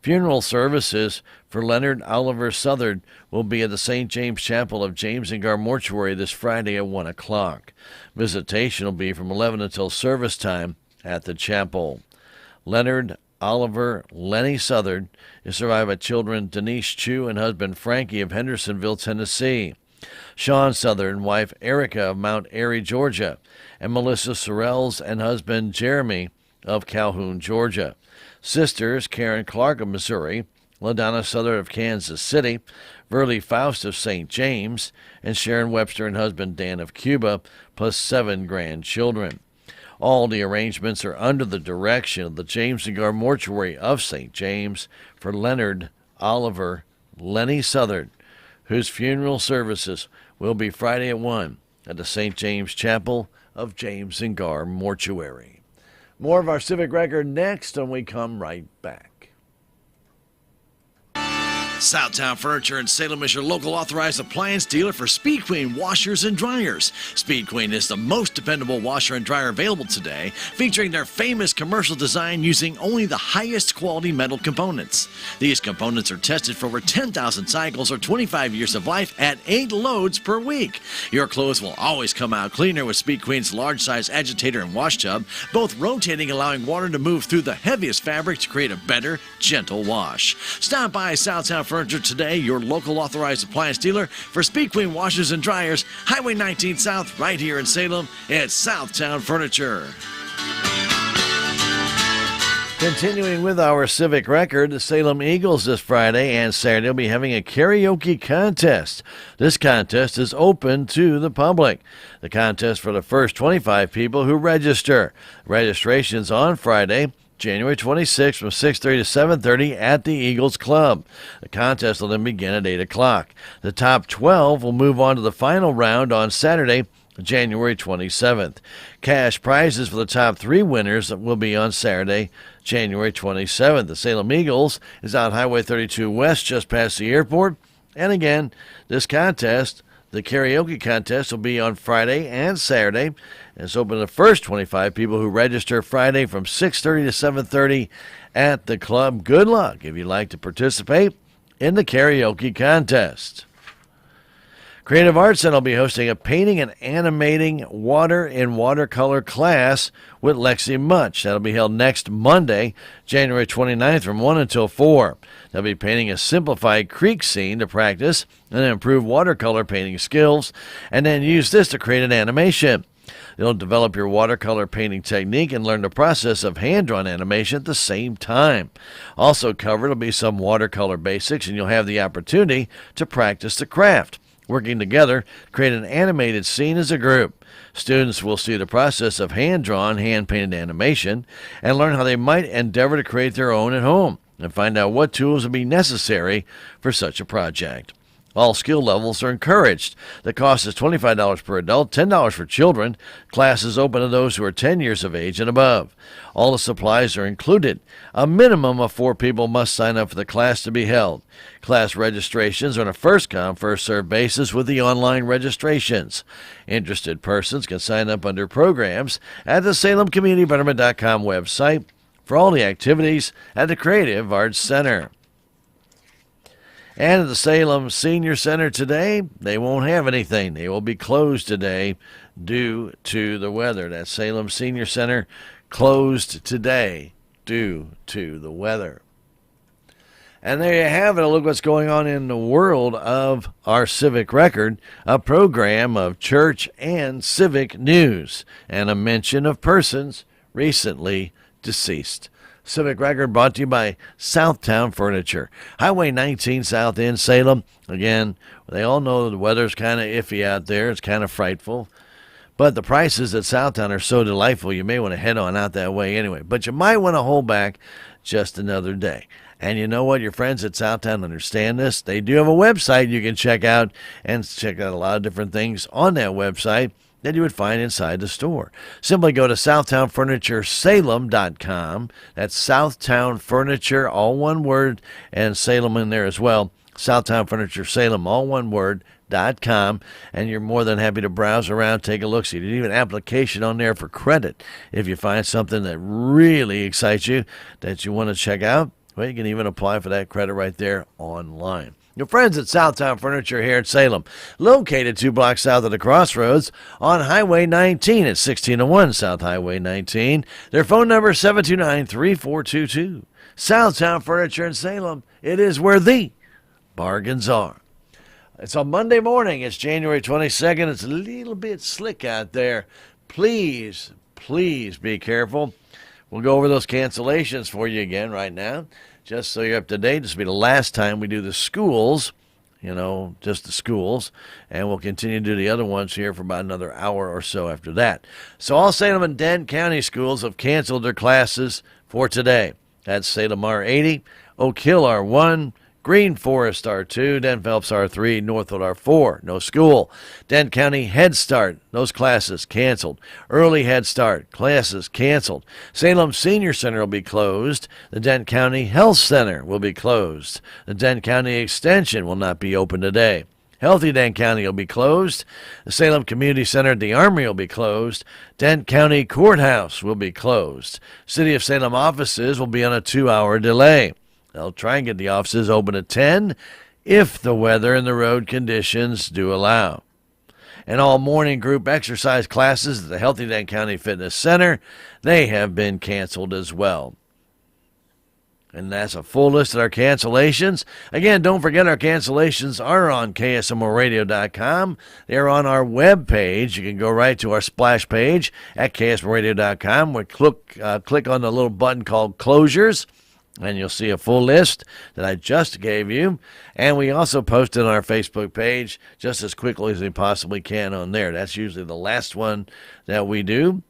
Funeral services for Leonard Oliver Southard will be at the St. James Chapel of James Ingar Mortuary this Friday at 1 o'clock. Visitation will be from 11 until service time at the chapel. Leonard Oliver Lenny Southard is survived by children Denise Chu and husband Frankie of Hendersonville, Tennessee, Sean Southard and wife Erica of Mount Airy, Georgia, and Melissa Sorrells and husband Jeremy of Calhoun, Georgia. Sisters Karen Clark of Missouri, LaDonna Southard of Kansas City, Verlie Faust of St. James, and Sharon Webster and husband Dan of Cuba, plus 7 grandchildren. All the arrangements are under the direction of the James Ingar Mortuary of St. James for Leonard Oliver Lenny Southard, whose funeral services will be Friday at 1 at the St. James Chapel of James Ingar Mortuary. More of our Civic Record next, and we come right back. Southtown Furniture in Salem is your local authorized appliance dealer for Speed Queen washers and dryers. Speed Queen is the most dependable washer and dryer available today, featuring their famous commercial design using only the highest quality metal components. These components are tested for over 10,000 cycles or 25 years of life at 8 loads per week. Your clothes will always come out cleaner with Speed Queen's large size agitator and wash tub, both rotating, allowing water to move through the heaviest fabric to create a better, gentle wash. Stop by Southtown Furniture today, your local authorized appliance dealer for Speed Queen washers and dryers, Highway 19 South, right here in Salem. It's Southtown Furniture. Continuing with our Civic Record, the Salem Eagles this Friday and Saturday will be having a karaoke contest. This contest is open to the public. The contest for the first 25 people who register. Registration's on Friday, January 26th from 6:30 to 7:30 at the Eagles Club. The contest will then begin at 8 o'clock. The top 12 will move on to the final round on Saturday, January 27th. Cash prizes for the top 3 winners will be on Saturday, January 27th. The Salem Eagles is on Highway 32 West, just past the airport. And again, this contest, the karaoke contest, will be on Friday and Saturday. It's open to the first 25 people who register Friday from 6:30 to 7:30 at the club. Good luck if you'd like to participate in the karaoke contest. Creative Arts Center will be hosting a painting and animating water in watercolor class with Lexi Much. That'll be held next Monday, January 29th from 1 until 4. They'll be painting a simplified creek scene to practice and improve watercolor painting skills, and then use this to create an animation. You'll develop your watercolor painting technique and learn the process of hand-drawn animation at the same time. Also covered will be some watercolor basics, and you'll have the opportunity to practice the craft. Working together, create an animated scene as a group. Students will see the process of hand-drawn, hand-painted animation and learn how they might endeavor to create their own at home and find out what tools will be necessary for such a project. All skill levels are encouraged. The cost is $25 per adult, $10 for children. Class is open to those who are 10 years of age and above. All the supplies are included. A minimum of 4 people must sign up for the class to be held. Class registrations are on a first-come, first-served basis with the online registrations. Interested persons can sign up under programs at the SalemCommunityBetterment.com website for all the activities at the Creative Arts Center. And at the Salem Senior Center today, they won't have anything. They will be closed today due to the weather. That Salem Senior Center closed today due to the weather. And there you have it. Look what's going on in the world of our Civic Record, a program of church and civic news, and a mention of persons recently deceased. Civic Record brought to you by Southtown Furniture, Highway 19 South in Salem. Again, they all know the weather's kind of iffy out there. It's kind of frightful. But the prices at Southtown are so delightful, you may want to head on out that way anyway. But you might want to hold back just another day. And you know what? Your friends at Southtown understand this. They do have a website you can check out and check out a lot of different things on that website that you would find inside the store. Simply go to SouthtownFurnitureSalem.com. That's Southtown Furniture, all one word, and Salem in there as well. Southtown Furniture Salem, all one word, .com, and you're more than happy to browse around, take a look. See, there's even an application on there for credit. If you find something that really excites you that you want to check out, well, you can even apply for that credit right there online. Your friends at Southtown Furniture here in Salem, located 2 blocks south of the Crossroads on Highway 19 at 1601 South Highway 19. Their phone number is 729-3422. Southtown Furniture in Salem. It is where the bargains are. It's a Monday morning. It's January 22nd. It's a little bit slick out there. Please, please be careful. We'll go over those cancellations for you again right now, just so you're up to date. This will be the last time we do the schools, just the schools, and we'll continue to do the other ones here for about another hour or so after that. So all Salem and Dent County schools have canceled their classes for today. That's Salem R80, Oak Hill R1, Green Forest R2, Dent Phelps R3, Northwood R4, no school. Dent County Head Start, those classes canceled. Early Head Start, classes canceled. Salem Senior Center will be closed. The Dent County Health Center will be closed. The Dent County Extension will not be open today. Healthy Dent County will be closed. The Salem Community Center at the Armory will be closed. Dent County Courthouse will be closed. City of Salem offices will be on a 2-hour delay. They'll try and get the offices open at 10 if the weather and the road conditions do allow. And all morning group exercise classes at the Healthy Dent County Fitness Center, they have been canceled as well. And that's a full list of our cancellations. Again, don't forget our cancellations are on KSMORadio.com. They're on our web page. You can go right to our splash page at KSMORadio.com. We click on the little button called Closures, and you'll see a full list that I just gave you. And we also post it on our Facebook page just as quickly as we possibly can on there. That's usually the last one that we do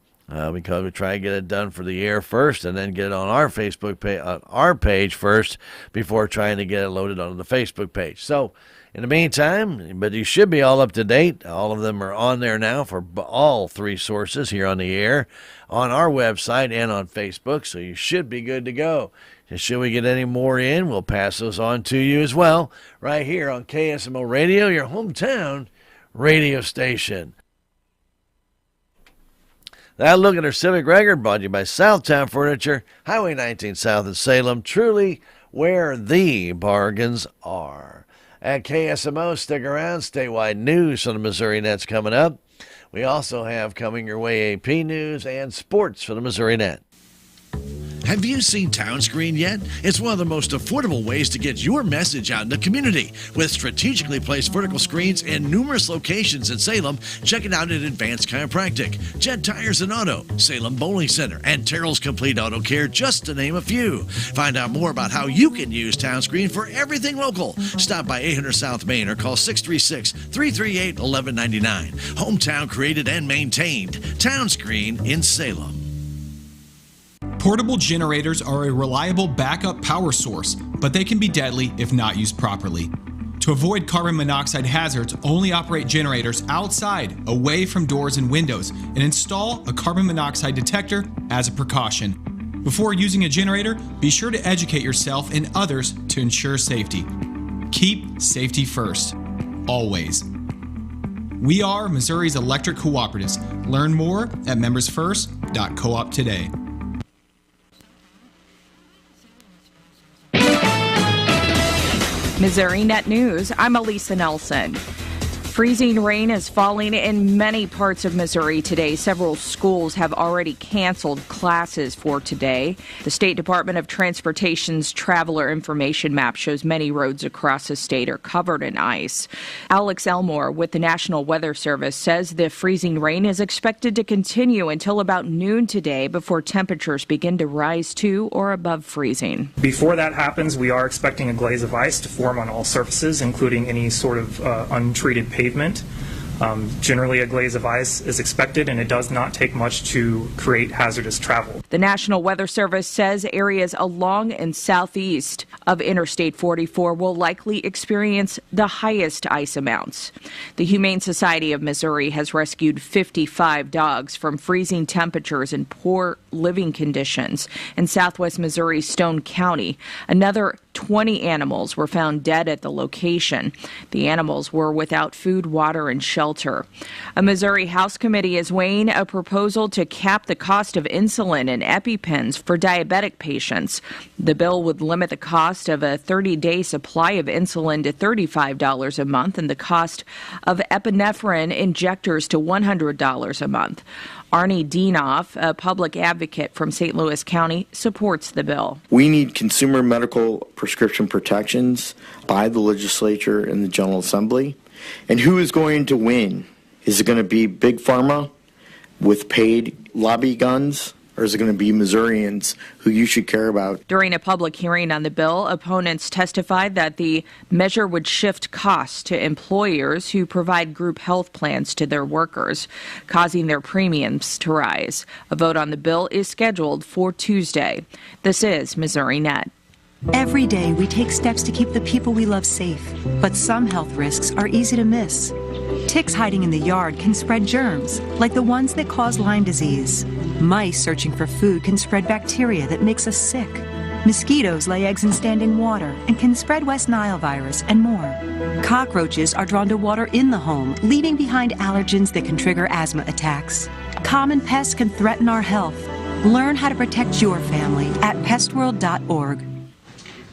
because we try to get it done for the air first and then get it on our Facebook page, our page first before trying to get it loaded onto the Facebook page. So in the meantime, but you should be all up to date. All of them are on there now for all 3 sources here on the air, on our website and on Facebook. So you should be good to go. And should we get any more in, we'll pass those on to you as well, right here on KSMO Radio, your hometown radio station. That look at our Civic Record brought to you by Southtown Furniture, Highway 19 South of Salem, truly where the bargains are. At KSMO, stick around, statewide news on the Missouri Net's coming up. We also have coming your way AP news and sports for the Missouri Net. Have you seen Townscreen yet? It's one of the most affordable ways to get your message out in the community. With strategically placed vertical screens in numerous locations in Salem, check it out at Advanced Chiropractic, Jet Tires and Auto, Salem Bowling Center, and Terrell's Complete Auto Care, just to name a few. Find out more about how you can use Townscreen for everything local. Stop by 800 South Main or call 636-338-1199. Hometown created and maintained. Townscreen in Salem. Portable generators are a reliable backup power source, but they can be deadly if not used properly. To avoid carbon monoxide hazards, only operate generators outside, away from doors and windows, and install a carbon monoxide detector as a precaution. Before using a generator, be sure to educate yourself and others to ensure safety. Keep safety first, always. We are Missouri's electric cooperatives. Learn more at membersfirst.coop today. Missouri Net News, I'm Elisa Nelson. Freezing rain is falling in many parts of Missouri today. Several schools have already canceled classes for today. The State Department of Transportation's traveler information map shows many roads across the state are covered in ice. Alex Elmore with the National Weather Service says the freezing rain is expected to continue until about noon today before temperatures begin to rise to or above freezing. Before that happens, we are expecting a glaze of ice to form on all surfaces, including any sort of untreated pavement. Generally, a glaze of ice is expected, and it does not take much to create hazardous travel. The National Weather Service says areas along and southeast of Interstate 44 will likely experience the highest ice amounts. The Humane Society of Missouri has rescued 55 dogs from freezing temperatures and poor living conditions in southwest Missouri's Stone County. Another 20 animals were found dead at the location. The animals were without food, water, and shelter. A Missouri House committee is weighing a proposal to cap the cost of insulin and EpiPens for diabetic patients. The bill would limit the cost of a 30-day supply of insulin to $35 a month and the cost of epinephrine injectors to $100 a month. Arnie Dienoff, a public advocate from St. Louis County, supports the bill. We need consumer medical prescription protections by the legislature and the General Assembly. And who is going to win? Is it going to be Big Pharma with paid lobby guns? Or is it going to be Missourians who you should care about? During a public hearing on the bill, opponents testified that the measure would shift costs to employers who provide group health plans to their workers, causing their premiums to rise. A vote on the bill is scheduled for Tuesday. This is Missouri Net. Every day we take steps to keep the people we love safe, but some health risks are easy to miss. Ticks hiding in the yard can spread germs, like the ones that cause Lyme disease. Mice searching for food can spread bacteria that makes us sick. Mosquitoes lay eggs in standing water and can spread West Nile virus and more. Cockroaches are drawn to water in the home, leaving behind allergens that can trigger asthma attacks. Common pests can threaten our health. Learn how to protect your family at pestworld.org.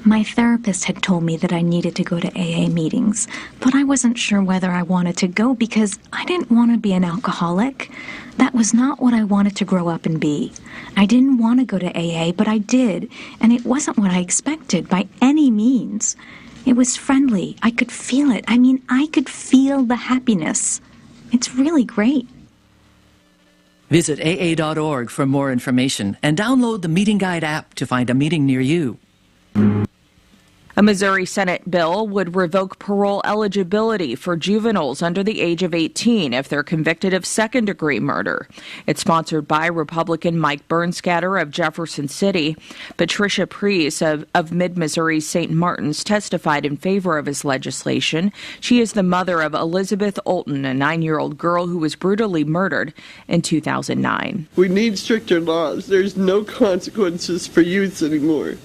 My therapist had told me that I needed to go to AA meetings, but I wasn't sure whether I wanted to go because I didn't want to be an alcoholic. That was not what I wanted to grow up and be. I didn't want to go to AA, but I did, and it wasn't what I expected by any means. It was friendly. I could feel it. I could feel the happiness. It's really great. Visit AA.org for more information and download the Meeting Guide app to find a meeting near you. A Missouri Senate bill would revoke parole eligibility for juveniles under the age of 18 if they're convicted of second-degree murder. It's sponsored by Republican Mike Bernskatter of Jefferson City. Patricia Priest of Mid-Missouri's St. Martin's testified in favor of his legislation. She is the mother of Elizabeth Olton, a 9-year-old girl who was brutally murdered in 2009. We need stricter laws. There's no consequences for youths anymore.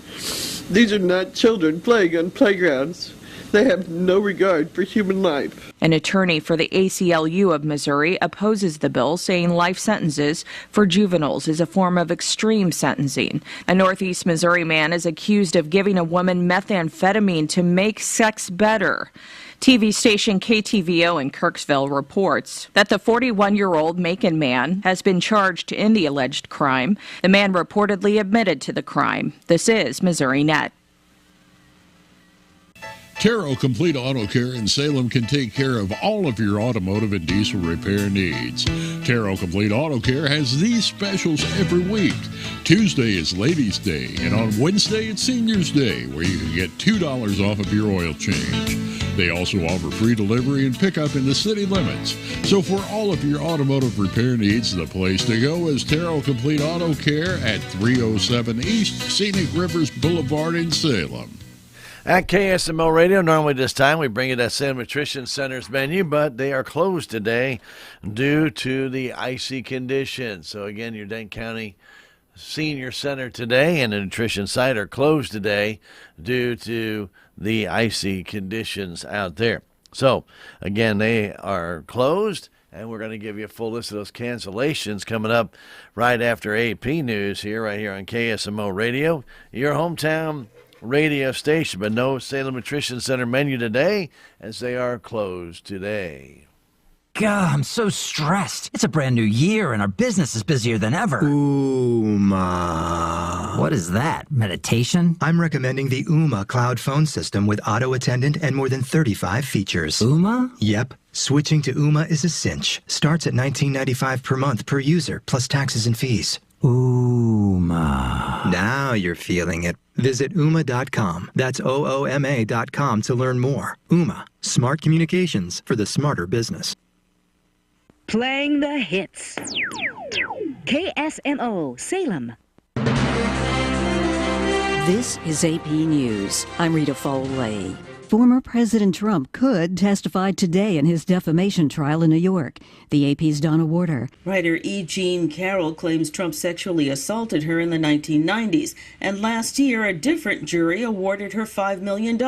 These are not children playing on playgrounds. They have no regard for human life. An attorney for the ACLU of Missouri opposes the bill, saying life sentences for juveniles is a form of extreme sentencing. A Northeast Missouri man is accused of giving a woman methamphetamine to make sex better. TV station KTVO in Kirksville reports that the 41-year-old Macon man has been charged in the alleged crime. The man reportedly admitted to the crime. This is Missouri Net. Taro Complete Auto Care in Salem can take care of all of your automotive and diesel repair needs. Taro Complete Auto Care has these specials every week. Tuesday is Ladies' Day, and on Wednesday it's Seniors' Day, where you can get $2 off of your oil change. They also offer free delivery and pickup in the city limits. So for all of your automotive repair needs, the place to go is Taro Complete Auto Care at 307 East Scenic Rivers Boulevard in Salem. At KSMO Radio, normally this time we bring you that Salem Nutrition Center's menu, but they are closed today due to the icy conditions. So again, your Dane County Senior Center today and the Nutrition site are closed today due to the icy conditions out there. So again, they are closed, and we're going to give you a full list of those cancellations coming up right after AP News right here on KSMO Radio, your hometown radio station. But no Salem Nutrition Center menu today, as they are closed today. God, I'm so stressed. It's a brand new year and our business is busier than ever. Ooma. What is that? Meditation? I'm recommending the Ooma cloud phone system with auto attendant and more than 35 features. Ooma? Yep. Switching to Ooma is a cinch. Starts at $19.95 per month per user, plus taxes and fees. Ooma. Now you're feeling it. Visit Ooma.com. That's OOMA.com to learn more. Ooma. Smart communications for the smarter business. Playing the hits. KSMO, Salem. This is AP News. I'm Rita Foley. Former President Trump could testify today in his defamation trial in New York. The AP's Donna Warder. Writer E. Jean Carroll claims Trump sexually assaulted her in the 1990s, and last year a different jury awarded her $5 million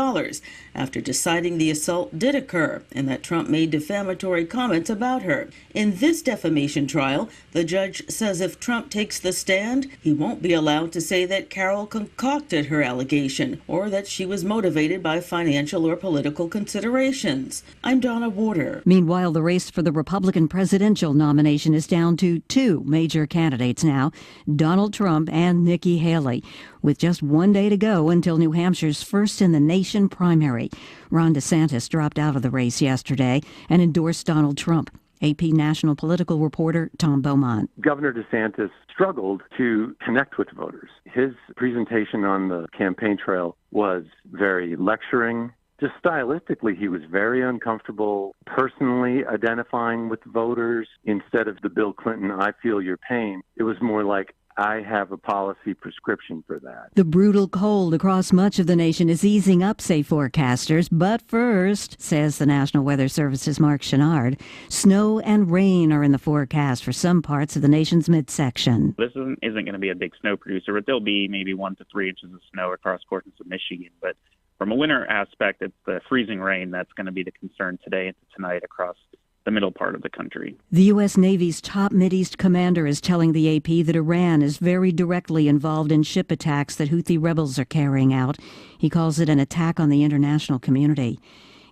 after deciding the assault did occur and that Trump made defamatory comments about her. In this defamation trial, the judge says if Trump takes the stand, he won't be allowed to say that Carroll concocted her allegation or that she was motivated by financial or political considerations. I'm Donna Warder. Meanwhile, the race for the Republican presidential nomination is down to two major candidates now, Donald Trump and Nikki Haley, with just one day to go until New Hampshire's first-in-the-nation primary. Ron DeSantis dropped out of the race yesterday and endorsed Donald Trump. AP national political reporter Tom Beaumont. Governor DeSantis struggled to connect with voters. His presentation on the campaign trail was very lecturing. Just stylistically, he was very uncomfortable personally identifying with voters. Instead of the Bill Clinton, I feel your pain, it was more like, I have a policy prescription for that. The brutal cold across much of the nation is easing up, say forecasters. But first, says the National Weather Service's Mark Chenard, snow and rain are in the forecast for some parts of the nation's midsection. This isn't going to be a big snow producer, but there'll be maybe 1 to 3 inches of snow across portions of Michigan. But from a winter aspect, it's the freezing rain that's going to be the concern today and tonight across the middle part of the country. The U.S. Navy's top Mideast commander is telling the AP that Iran is very directly involved in ship attacks that Houthi rebels are carrying out. He calls it an attack on the international community.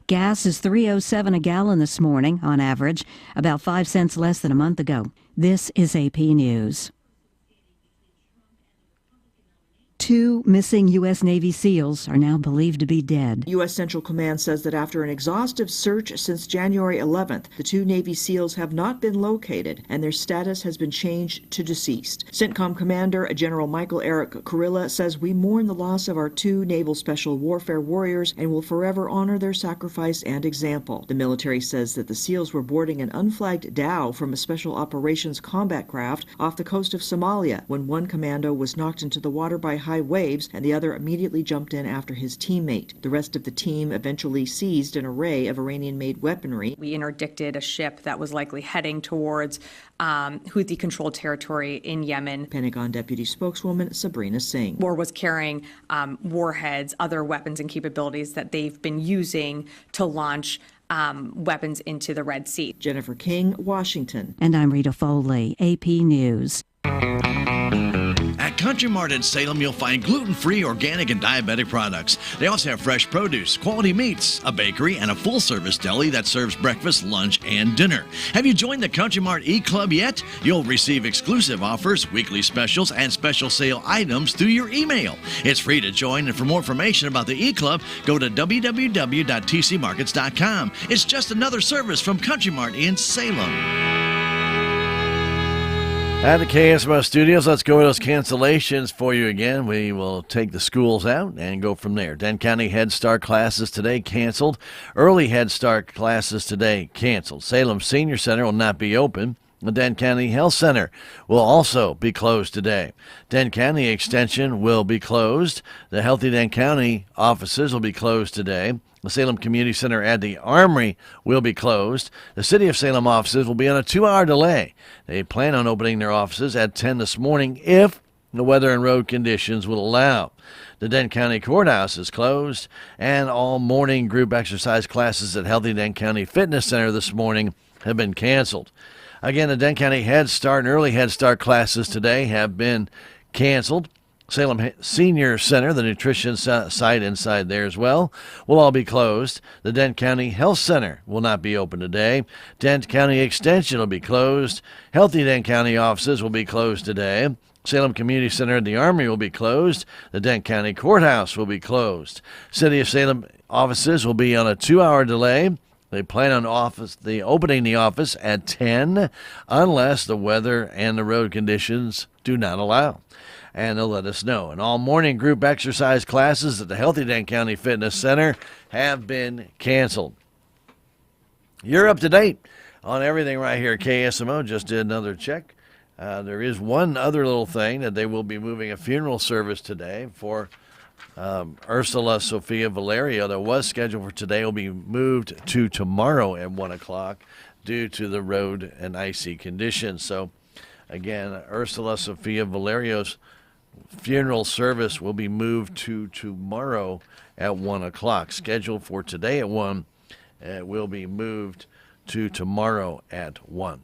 Gas is $3.07 a gallon this morning, on average, about 5 cents less than a month ago. This is AP News. 2 missing U.S. Navy SEALs are now believed to be dead. U.S. Central Command says that after an exhaustive search since January 11th, the 2 Navy SEALs have not been located, and their status has been changed to deceased. CENTCOM Commander General Michael Eric Kurilla says, "We mourn the loss of our 2 Naval Special Warfare warriors and will forever honor their sacrifice and example." The military says that the SEALs were boarding an unflagged dhow from a Special Operations combat craft off the coast of Somalia when one commando was knocked into the water by high waves and the other immediately jumped in after his teammate. The rest of the team eventually seized an array of Iranian-made weaponry. We interdicted a ship that was likely heading towards Houthi-controlled territory in Yemen. Pentagon Deputy Spokeswoman Sabrina Singh. Or was carrying warheads, other weapons and capabilities that they've been using to launch weapons into the Red Sea. Jennifer King, Washington. And I'm Rita Foley, AP News. At Country Mart in Salem, you'll find gluten-free, organic, and diabetic products. They also have fresh produce, quality meats, a bakery, and a full-service deli that serves breakfast, lunch, and dinner. Have you joined the Country Mart e-Club yet? You'll receive exclusive offers, weekly specials, and special sale items through your email. It's free to join, and for more information about the e-Club, go to www.tcmarkets.com. It's just another service from Country Mart in Salem. At the KSMO studios, let's go over those cancellations for you again. We will take the schools out and go from there. Denton County Head Start classes today canceled. Early Head Start classes today canceled. Salem Senior Center will not be open. The Denton County Health Center will also be closed today. Denton County Extension will be closed. The Healthy Denton County offices will be closed today. The Salem Community Center at the Armory will be closed. The City of Salem offices will be on a 2-hour delay. They plan on opening their offices at 10 this morning if the weather and road conditions will allow. The Denton County Courthouse is closed, and all morning group exercise classes at Healthy Denton County Fitness Center this morning have been canceled. Again, the Denton County Head Start and Early Head Start classes today have been canceled. Salem Senior Center, the nutrition site inside there as well, will all be closed. The Denton County Health Center will not be open today. Denton County Extension will be closed. Healthy Denton County offices will be closed today. Salem Community Center and the Armory will be closed. The Denton County Courthouse will be closed. City of Salem offices will be on a 2-hour delay. They plan on opening the office at 10 unless the weather and the road conditions do not allow. And they'll let us know. And all morning group exercise classes at the Healthy Denton County Fitness Center have been canceled. You're up to date on everything right here at KSMO. Just did another check. There is one other little thing that they will be moving a funeral service today for Ursula Sophia Valerio that was scheduled for today will be moved to tomorrow at 1 o'clock due to the road and icy conditions. So, again, Ursula Sophia Valerio's funeral service will be moved to tomorrow at 1 o'clock. Scheduled for today at 1, it will be moved to tomorrow at 1.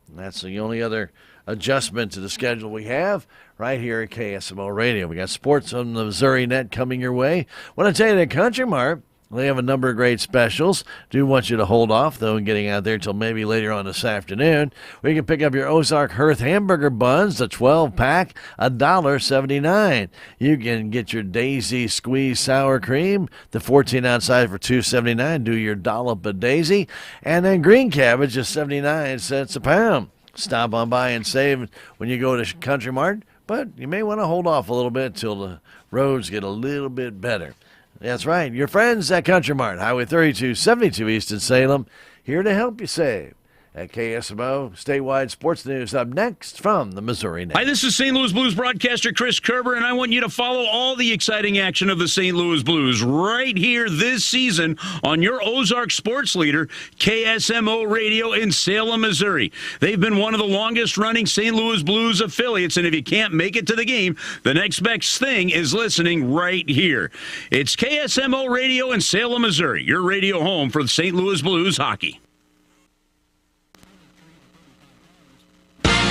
And that's the only other adjustment to the schedule we have right here at KSMO Radio. We got sports on the Missouri Net coming your way. Want to tell you that Country Mart, they have a number of great specials. Do want you to hold off, though, and getting out there until maybe later on this afternoon. We can pick up your Ozark Hearth hamburger buns, the 12-pack, $1.79. You can get your Daisy Squeeze sour cream, the 14-ounce size for $2.79. Do your dollop of Daisy. And then green cabbage is 79 cents a pound. Stop on by and save when you go to Country Mart, but you may want to hold off a little bit till the roads get a little bit better. That's right. Your friends at Country Mart, Highway 3272 East in Salem, here to help you save. At KSMO, statewide sports news up next from the Missouri Net. Hi, this is St. Louis Blues broadcaster Chris Kerber, and I want you to follow all the exciting action of the St. Louis Blues right here this season on your Ozark sports leader, KSMO Radio in Salem, Missouri. They've been one of the longest-running St. Louis Blues affiliates, and if you can't make it to the game, the next best thing is listening right here. It's KSMO Radio in Salem, Missouri, your radio home for the St. Louis Blues hockey.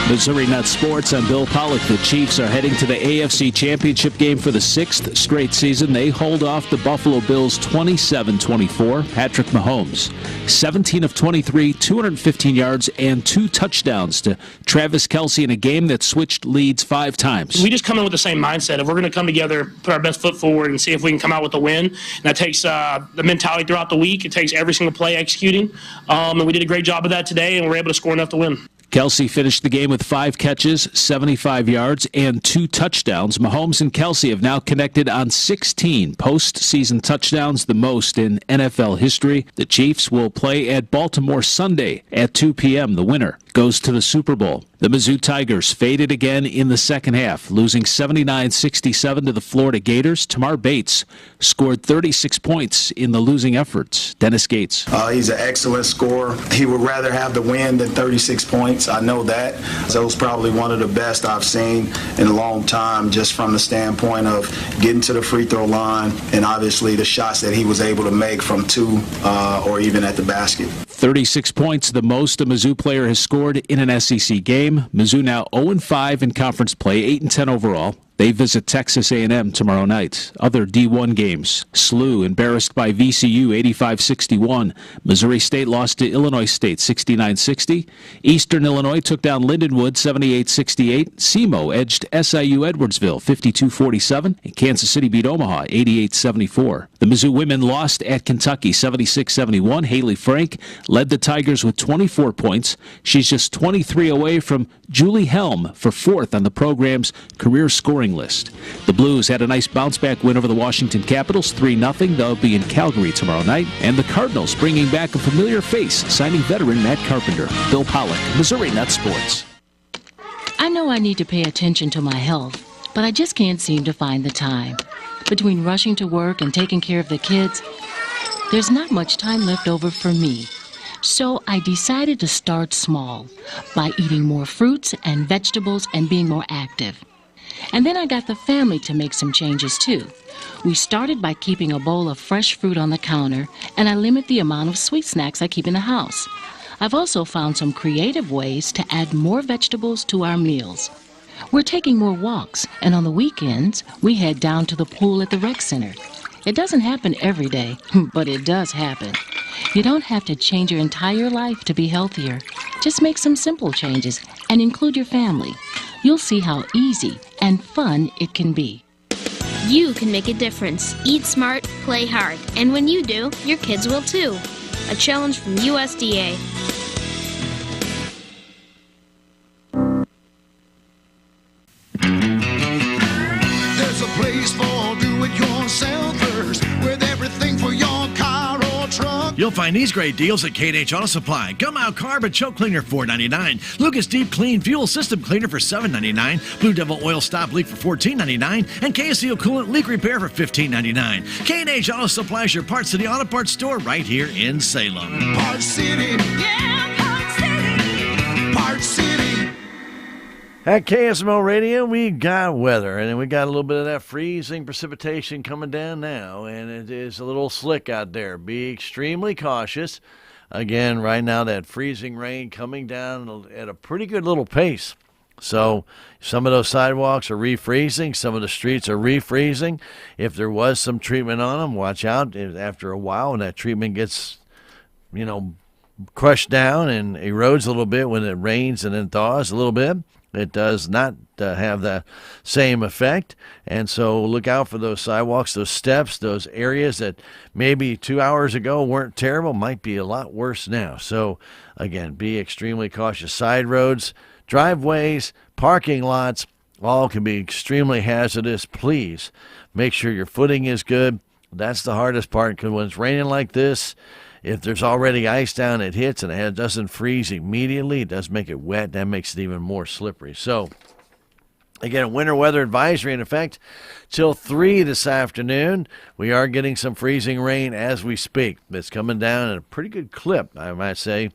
Missouri Net Sports, I'm Bill Pollock. The Chiefs are heading to the AFC Championship game for the 6th straight season. They hold off the Buffalo Bills 27-24. Patrick Mahomes, 17 of 23, 215 yards and 2 touchdowns to Travis Kelce in a game that switched leads 5 times. We just come in with the same mindset of we're going to come together, put our best foot forward, and see if we can come out with a win. And that takes the mentality throughout the week. It takes every single play executing. And we did a great job of that today, and we're able to score enough to win. Kelce finished the game with 5 catches, 75 yards, and 2 touchdowns. Mahomes and Kelce have now connected on 16 postseason touchdowns, the most in NFL history. The Chiefs will play at Baltimore Sunday at 2 p.m. The winner goes to the Super Bowl. The Mizzou Tigers faded again in the second half, losing 79-67 to the Florida Gators. Tamar Bates scored 36 points in the losing efforts. Dennis Gates. He's an excellent scorer. He would rather have the win than 36 points. I know that. That was probably one of the best I've seen in a long time, just from the standpoint of getting to the free throw line and obviously the shots that he was able to make from 2 or even at the basket. 36 points, the most a Mizzou player has scored in an SEC game. Mizzou now 0-5 in conference play, 8-10 overall. They visit Texas A&M tomorrow night. Other D1 games. SLU embarrassed by VCU 85-61. Missouri State lost to Illinois State 69-60. Eastern Illinois took down Lindenwood 78-68. SEMO edged SIU Edwardsville 52-47. And Kansas City beat Omaha 88-74. The Mizzou women lost at Kentucky 76-71. Haley Frank led the Tigers with 24 points. She's just 23 away from Julie Helm for 4th on the program's career scoring list. The Blues had a nice bounce-back win over the Washington Capitals, 3-0. They'll be in Calgary tomorrow night. And the Cardinals bringing back a familiar face, signing veteran Matt Carpenter. Bill Pollock, Missouri Net Sports. I know I need to pay attention to my health, but I just can't seem to find the time. Between rushing to work and taking care of the kids, there's not much time left over for me. So I decided to start small by eating more fruits and vegetables and being more active. And then I got the family to make some changes too. We started by keeping a bowl of fresh fruit on the counter, and I limit the amount of sweet snacks I keep in the house. I've also found some creative ways to add more vegetables to our meals. We're taking more walks, and on the weekends, we head down to the pool at the rec center. It doesn't happen every day, but it does happen. You don't have to change your entire life to be healthier. Just make some simple changes and include your family. You'll see how easy and fun it can be. You can make a difference. Eat smart, play hard. And when you do, your kids will too. A challenge from USDA. There's a place for do-it-yourselfers with everything for your car or truck. You'll find these great deals at K&H Auto Supply. Gum Out Carb and Choke Cleaner $4.99. Lucas Deep Clean Fuel System Cleaner for $7.99. Blue Devil Oil Stop Leak for $14.99. And KSMO Coolant Leak Repair for $15.99. K&H Auto Supply is your Parts City Auto Parts store right here in Salem. Parts City. Yeah, Parts City. Parts City. At KSMO Radio, we got weather, and we got a little bit of that freezing precipitation coming down now, and it is a little slick out there. Be extremely cautious. Again, right now, that freezing rain coming down at a pretty good little pace. So some of those sidewalks are refreezing. Some of the streets are refreezing. If there was some treatment on them, watch out. After a while, when that treatment gets, crushed down and erodes a little bit when it rains and then thaws a little bit, it does not have the same effect. And so look out for those sidewalks, those steps, those areas that maybe 2 hours ago weren't terrible, might be a lot worse now. So, again, be extremely cautious. Side roads, driveways, parking lots, all can be extremely hazardous. Please make sure your footing is good. That's the hardest part, because when it's raining like this, if there's already ice down, it hits and it doesn't freeze immediately. It does make it wet. That makes it even more slippery. So, again, winter weather advisory in effect till 3 this afternoon. We are getting some freezing rain as we speak. It's coming down at a pretty good clip, I might say.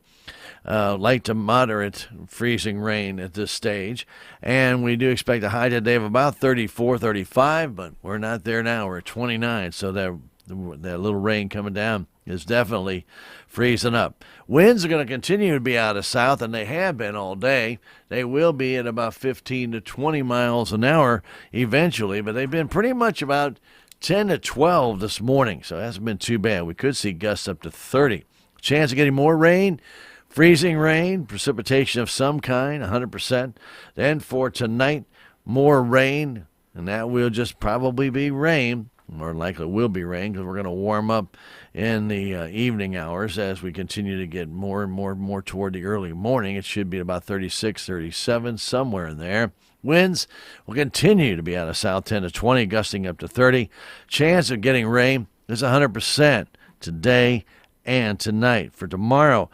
Light to moderate freezing rain at this stage. And we do expect a high today of about 34, 35, but we're not there now. We're at 29, so that little rain coming down is definitely freezing up. Winds are going to continue to be out of south, and they have been all day. They will be at about 15 to 20 miles an hour eventually, but they've been pretty much about 10 to 12 this morning, so it hasn't been too bad. We could see gusts up to 30. Chance of getting more rain, freezing rain, precipitation of some kind, 100%. Then for tonight, more rain, and that will just probably be rain. More likely will be rain, because we're going to warm up in the evening hours as we continue to get more and more toward the early morning. It should be about 36, 37, somewhere in there. Winds will continue to be out of south, 10 to 20, gusting up to 30. Chance of getting rain is 100% today and tonight. For tomorrow,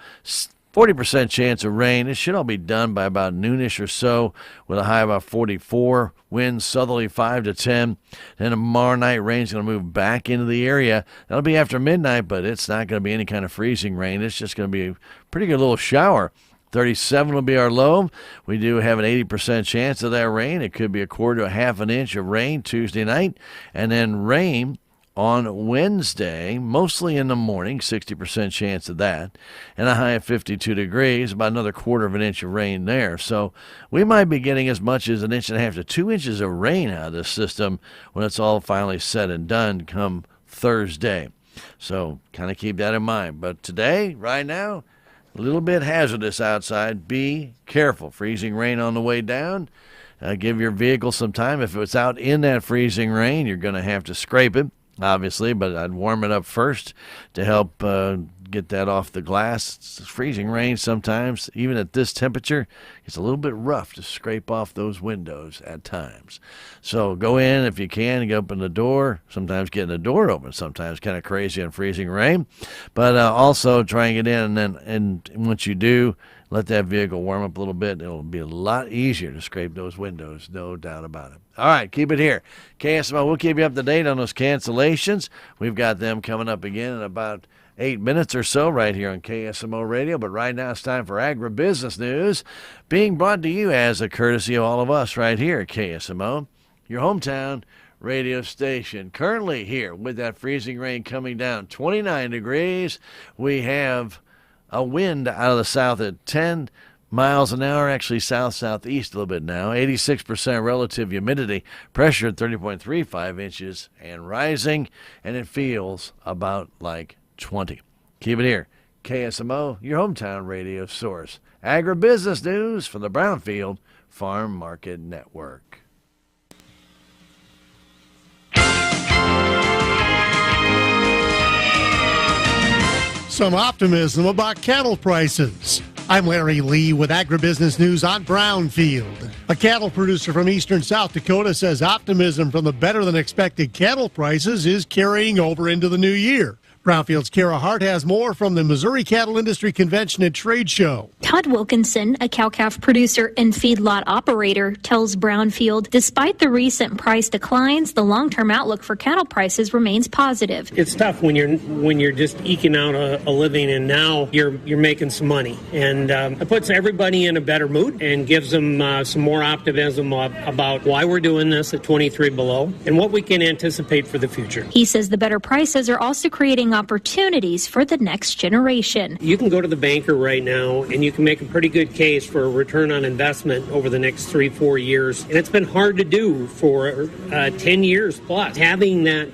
40% chance of rain. It should all be done by about noonish or so, with a high of about 44. Winds southerly 5 to 10. Then tomorrow night, rain's going to move back into the area. That'll be after midnight, but it's not going to be any kind of freezing rain. It's just going to be a pretty good little shower. 37 will be our low. We do have an 80% chance of that rain. It could be a quarter to a half an inch of rain Tuesday night. And then rain on Wednesday, mostly in the morning, 60% chance of that, and a high of 52 degrees, about another quarter of an inch of rain there. So we might be getting as much as 1.5 inches to 2 inches of rain out of this system when it's all finally said and done come Thursday. So kind of keep that in mind. But today, right now, a little bit hazardous outside. Be careful. Freezing rain on the way down. Give your vehicle some time. If it's out in that freezing rain, you're going to have to scrape it, obviously, but I'd warm it up first to help get that off the glass. It's freezing rain sometimes, even at this temperature. It's a little bit rough to scrape off those windows at times. So go in if you can and open the door. Sometimes getting the door open, sometimes kind of crazy in freezing rain. But also try and get in, and once you do, let that vehicle warm up a little bit. It'll be a lot easier to scrape those windows, no doubt about it. All right, keep it here. KSMO, we'll keep you up to date on those cancellations. We've got them coming up again in about 8 minutes or so right here on KSMO Radio. But right now it's time for agribusiness news, being brought to you as a courtesy of all of us right here at KSMO, your hometown radio station. Currently here with that freezing rain coming down, 29 degrees. We have a wind out of the south at 10 miles an hour, actually south-southeast a little bit now. 86% relative humidity, pressure at 30.35 inches and rising, and it feels about like 20. Keep it here. KSMO, your hometown radio source. Agribusiness news from the Brownfield Farm Market Network. Some optimism about cattle prices. I'm Larry Lee with Agribusiness News on Brownfield. A cattle producer from eastern South Dakota says optimism from the better-than-expected cattle prices is carrying over into the new year. Brownfield's Kara Hart has more from the Missouri Cattle Industry Convention and Trade Show. Todd Wilkinson, a cow-calf producer and feedlot operator, tells Brownfield, despite the recent price declines, the long-term outlook for cattle prices remains positive. It's tough when you're just eking out a living, and now you're making some money, and it puts everybody in a better mood and gives them some more optimism about why we're doing this at 23 below and what we can anticipate for the future. He says the better prices are also creating opportunities for the next generation. You can go to the banker right now and you can make a pretty good case for a return on investment over the next 3-4 years. And it's been hard to do for 10 years plus. Having that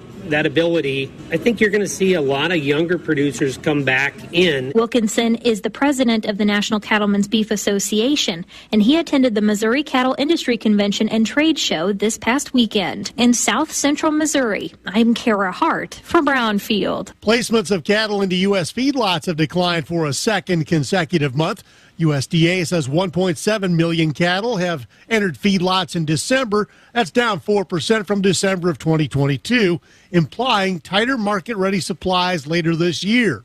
ability, I think you're going to see a lot of younger producers come back in. Wilkinson is the president of the National Cattlemen's Beef Association, and he attended the Missouri Cattle Industry Convention and Trade Show this past weekend. In South Central Missouri, I'm Kara Hart for Brownfield. Placements of cattle into U.S. feedlots have declined for a second consecutive month. USDA says 1.7 million cattle have entered feedlots in December. That's down 4% from December of 2022, implying tighter market-ready supplies later this year.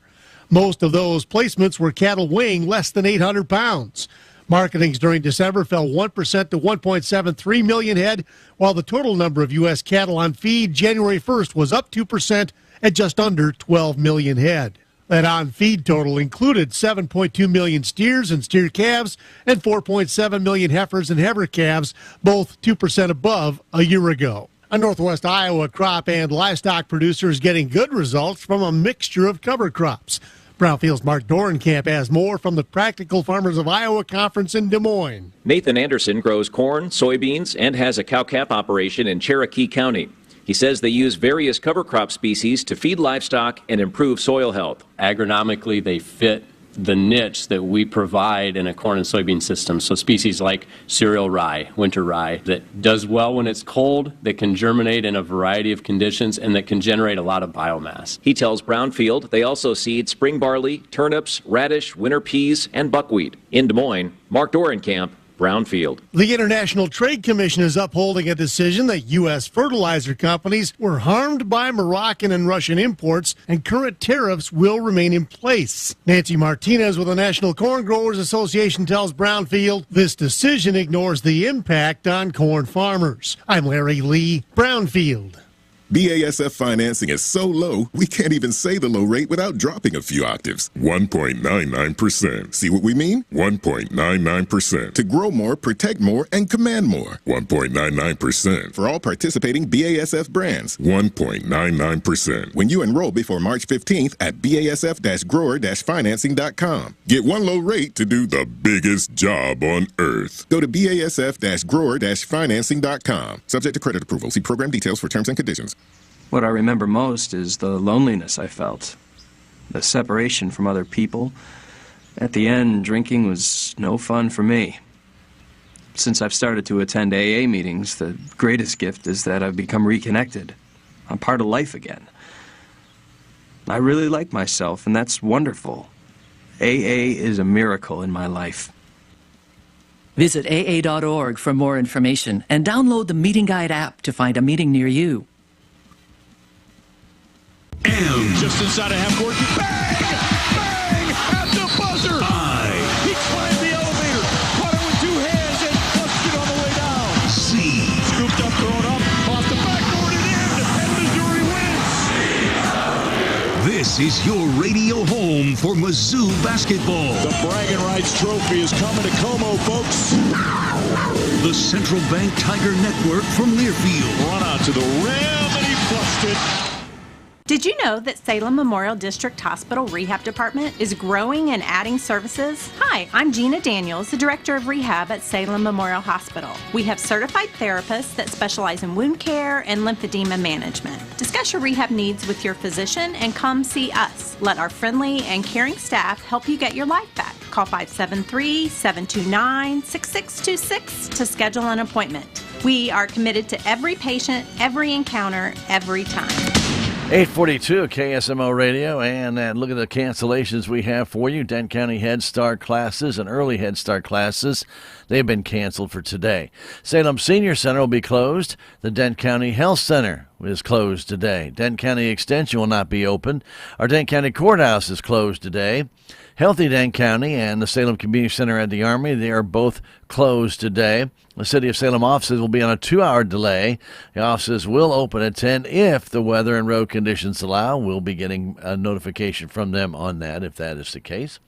Most of those placements were cattle weighing less than 800 pounds. Marketings during December fell 1% to 1.73 million head, while the total number of U.S. cattle on feed January 1st was up 2% at just under 12 million head. That on-feed total included 7.2 million steers and steer calves and 4.7 million heifers and heifer calves, both 2% above a year ago. A Northwest Iowa crop and livestock producer is getting good results from a mixture of cover crops. Brownfield's Mark Dorenkamp has more from the Practical Farmers of Iowa Conference in Des Moines. Nathan Anderson grows corn, soybeans, and has a cow-calf operation in Cherokee County. He says they use various cover crop species to feed livestock and improve soil health. Agronomically, they fit the niche that we provide in a corn and soybean system. So species like cereal rye, winter rye, that does well when it's cold, that can germinate in a variety of conditions, and that can generate a lot of biomass. He tells Brownfield they also seed spring barley, turnips, radish, winter peas, and buckwheat. In Des Moines, Mark Dorenkamp, Brownfield. The International Trade Commission is upholding a decision that U.S. fertilizer companies were harmed by Moroccan and Russian imports, and current tariffs will remain in place. Nancy Martinez with the National Corn Growers Association tells Brownfield this decision ignores the impact on corn farmers. I'm Larry Lee, Brownfield. BASF financing is so low, we can't even say the low rate without dropping a few octaves. 1.99%. See what we mean? 1.99%. To grow more, protect more, and command more. 1.99% for all participating BASF brands. 1.99% when you enroll before March 15th at BASF-grower-financing.com. Get one low rate to do the biggest job on earth. Go to BASF-grower-financing.com. Subject to credit approval. See program details for terms and conditions. What I remember most is the loneliness I felt, the separation from other people. At the end, drinking was no fun for me. Since I've started to attend AA meetings, the greatest gift is that I've become reconnected. I'm part of life again. I really like myself, and that's wonderful. AA is a miracle in my life. Visit AA.org for more information and download the Meeting Guide app to find a meeting near you. And just inside of half court, bang! Bang! At the buzzer! He climbed the elevator, caught it with two hands, and punched it on the way down. C. Scooped up, thrown up, off the backboard and in, and Missouri wins. This is your radio home for Mizzou basketball. The Bragging Rights Trophy is coming to Como, folks. The Central Bank Tiger Network from Learfield. Run out to the rim, and he flushed it. Did you know that Salem Memorial District Hospital Rehab Department is growing and adding services? Hi, I'm Gina Daniels, the Director of Rehab at Salem Memorial Hospital. We have certified therapists that specialize in wound care and lymphedema management. Discuss your rehab needs with your physician and come see us. Let our friendly and caring staff help you get your life back. Call 573-729-6626 to schedule an appointment. We are committed to every patient, every encounter, every time. 842 KSMO Radio, and look at the cancellations we have for you. Dent County Head Start classes and early Head Start classes, they've been canceled for today. Salem Senior Center will be closed. The Dent County Health Center is closed today. Dent County Extension will not be open. Our Dent County Courthouse is closed today. Healthy Dent County and the Salem Community Center at the Army, they are both closed today. The City of Salem offices will be on a 2-hour delay. The offices will open at 10 if the weather and road conditions allow. We'll be getting a notification from them on that if that is the case.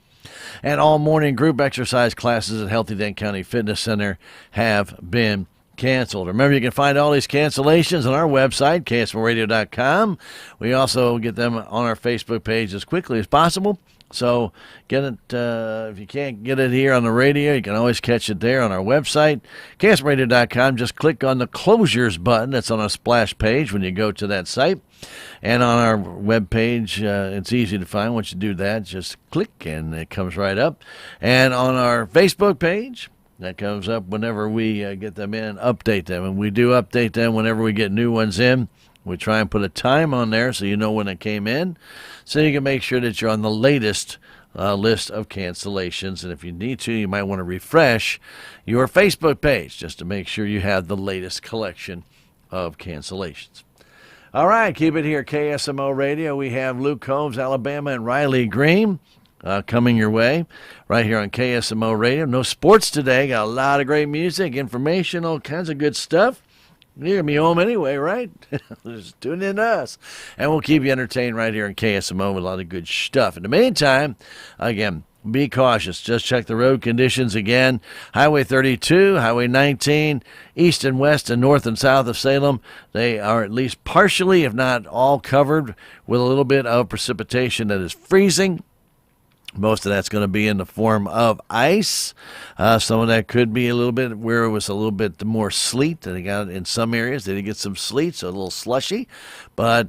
And all morning group exercise classes at Healthy Dent County Fitness Center have been canceled. Remember, you can find all these cancellations on our website, ksmoradio.com. We also get them on our Facebook page as quickly as possible. So get it, if you can't get it here on the radio, you can always catch it there on our website, ksmoradio.com. Just click on the closures button that's on a splash page when you go to that site. And on our web page, it's easy to find. Once you do that, just click and it comes right up. And on our Facebook page, that comes up whenever we get them in, update them. And we do update them whenever we get new ones in. We try and put a time on there so you know when it came in, so you can make sure that you're on the latest list of cancellations. And if you need to, you might want to refresh your Facebook page just to make sure you have the latest collection of cancellations. All right, keep it here, KSMO Radio. We have Luke Combs, Alabama, and Riley Green coming your way right here on KSMO Radio. No sports today. Got a lot of great music, information, all kinds of good stuff. You're going to be home anyway, right? Just tune in to us. And we'll keep you entertained right here in KSMO with a lot of good stuff. In the meantime, again, be cautious. Just check the road conditions again. Highway 32, Highway 19, east and west and north and south of Salem. They are at least partially, if not all, covered with a little bit of precipitation that is freezing. Most of that's going to be in the form of ice. Some of that could be a little bit where it was a little bit more sleet. They got in some areas. They did get some sleet, so a little slushy. But,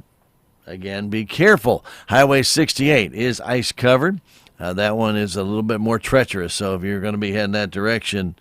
again, be careful. Highway 68 is ice covered. That one is a little bit more treacherous. So if you're going to be heading that direction,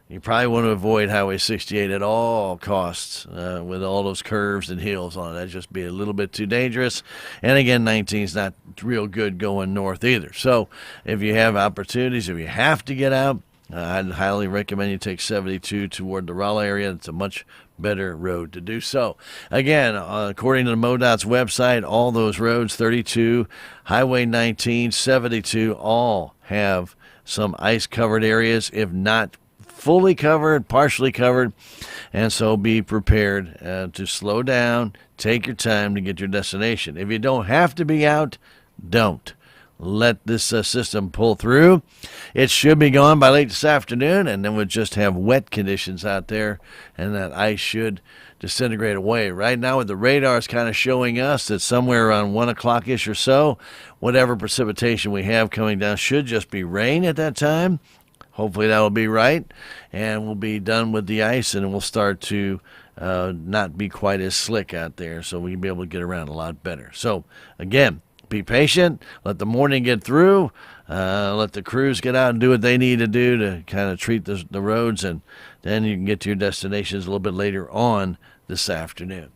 you probably want to avoid Highway 68 at all costs with all those curves and hills on it. That'd just be a little bit too dangerous. And again, 19 is not real good going north either. So if you have opportunities, if you have to get out, I'd highly recommend you take 72 toward the Raleigh area. It's a much better road to do so. Again, according to the MoDOT's website, all those roads, 32, Highway 19, 72, all have some ice-covered areas, if not fully covered, partially covered, and so be prepared to slow down, take your time to get your destination. If you don't have to be out, don't. Let this system pull through. It should be gone by late this afternoon, and then we'll just have wet conditions out there, and that ice should disintegrate away. Right now, with the radars kind of showing us that somewhere around 1 o'clock-ish or so, whatever precipitation we have coming down should just be rain at that time. Hopefully that will be right, and we'll be done with the ice, and we'll start to not be quite as slick out there, so we can be able to get around a lot better. So, again, be patient. Let the morning get through. Let the crews get out and do what they need to do to kind of treat the roads, and then you can get to your destinations a little bit later on this afternoon.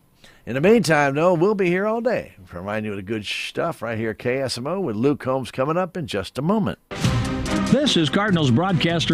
In the meantime, though, we'll be here all day. Remind you of the good stuff right here at KSMO with Luke Combs coming up in just a moment. This is Cardinals broadcaster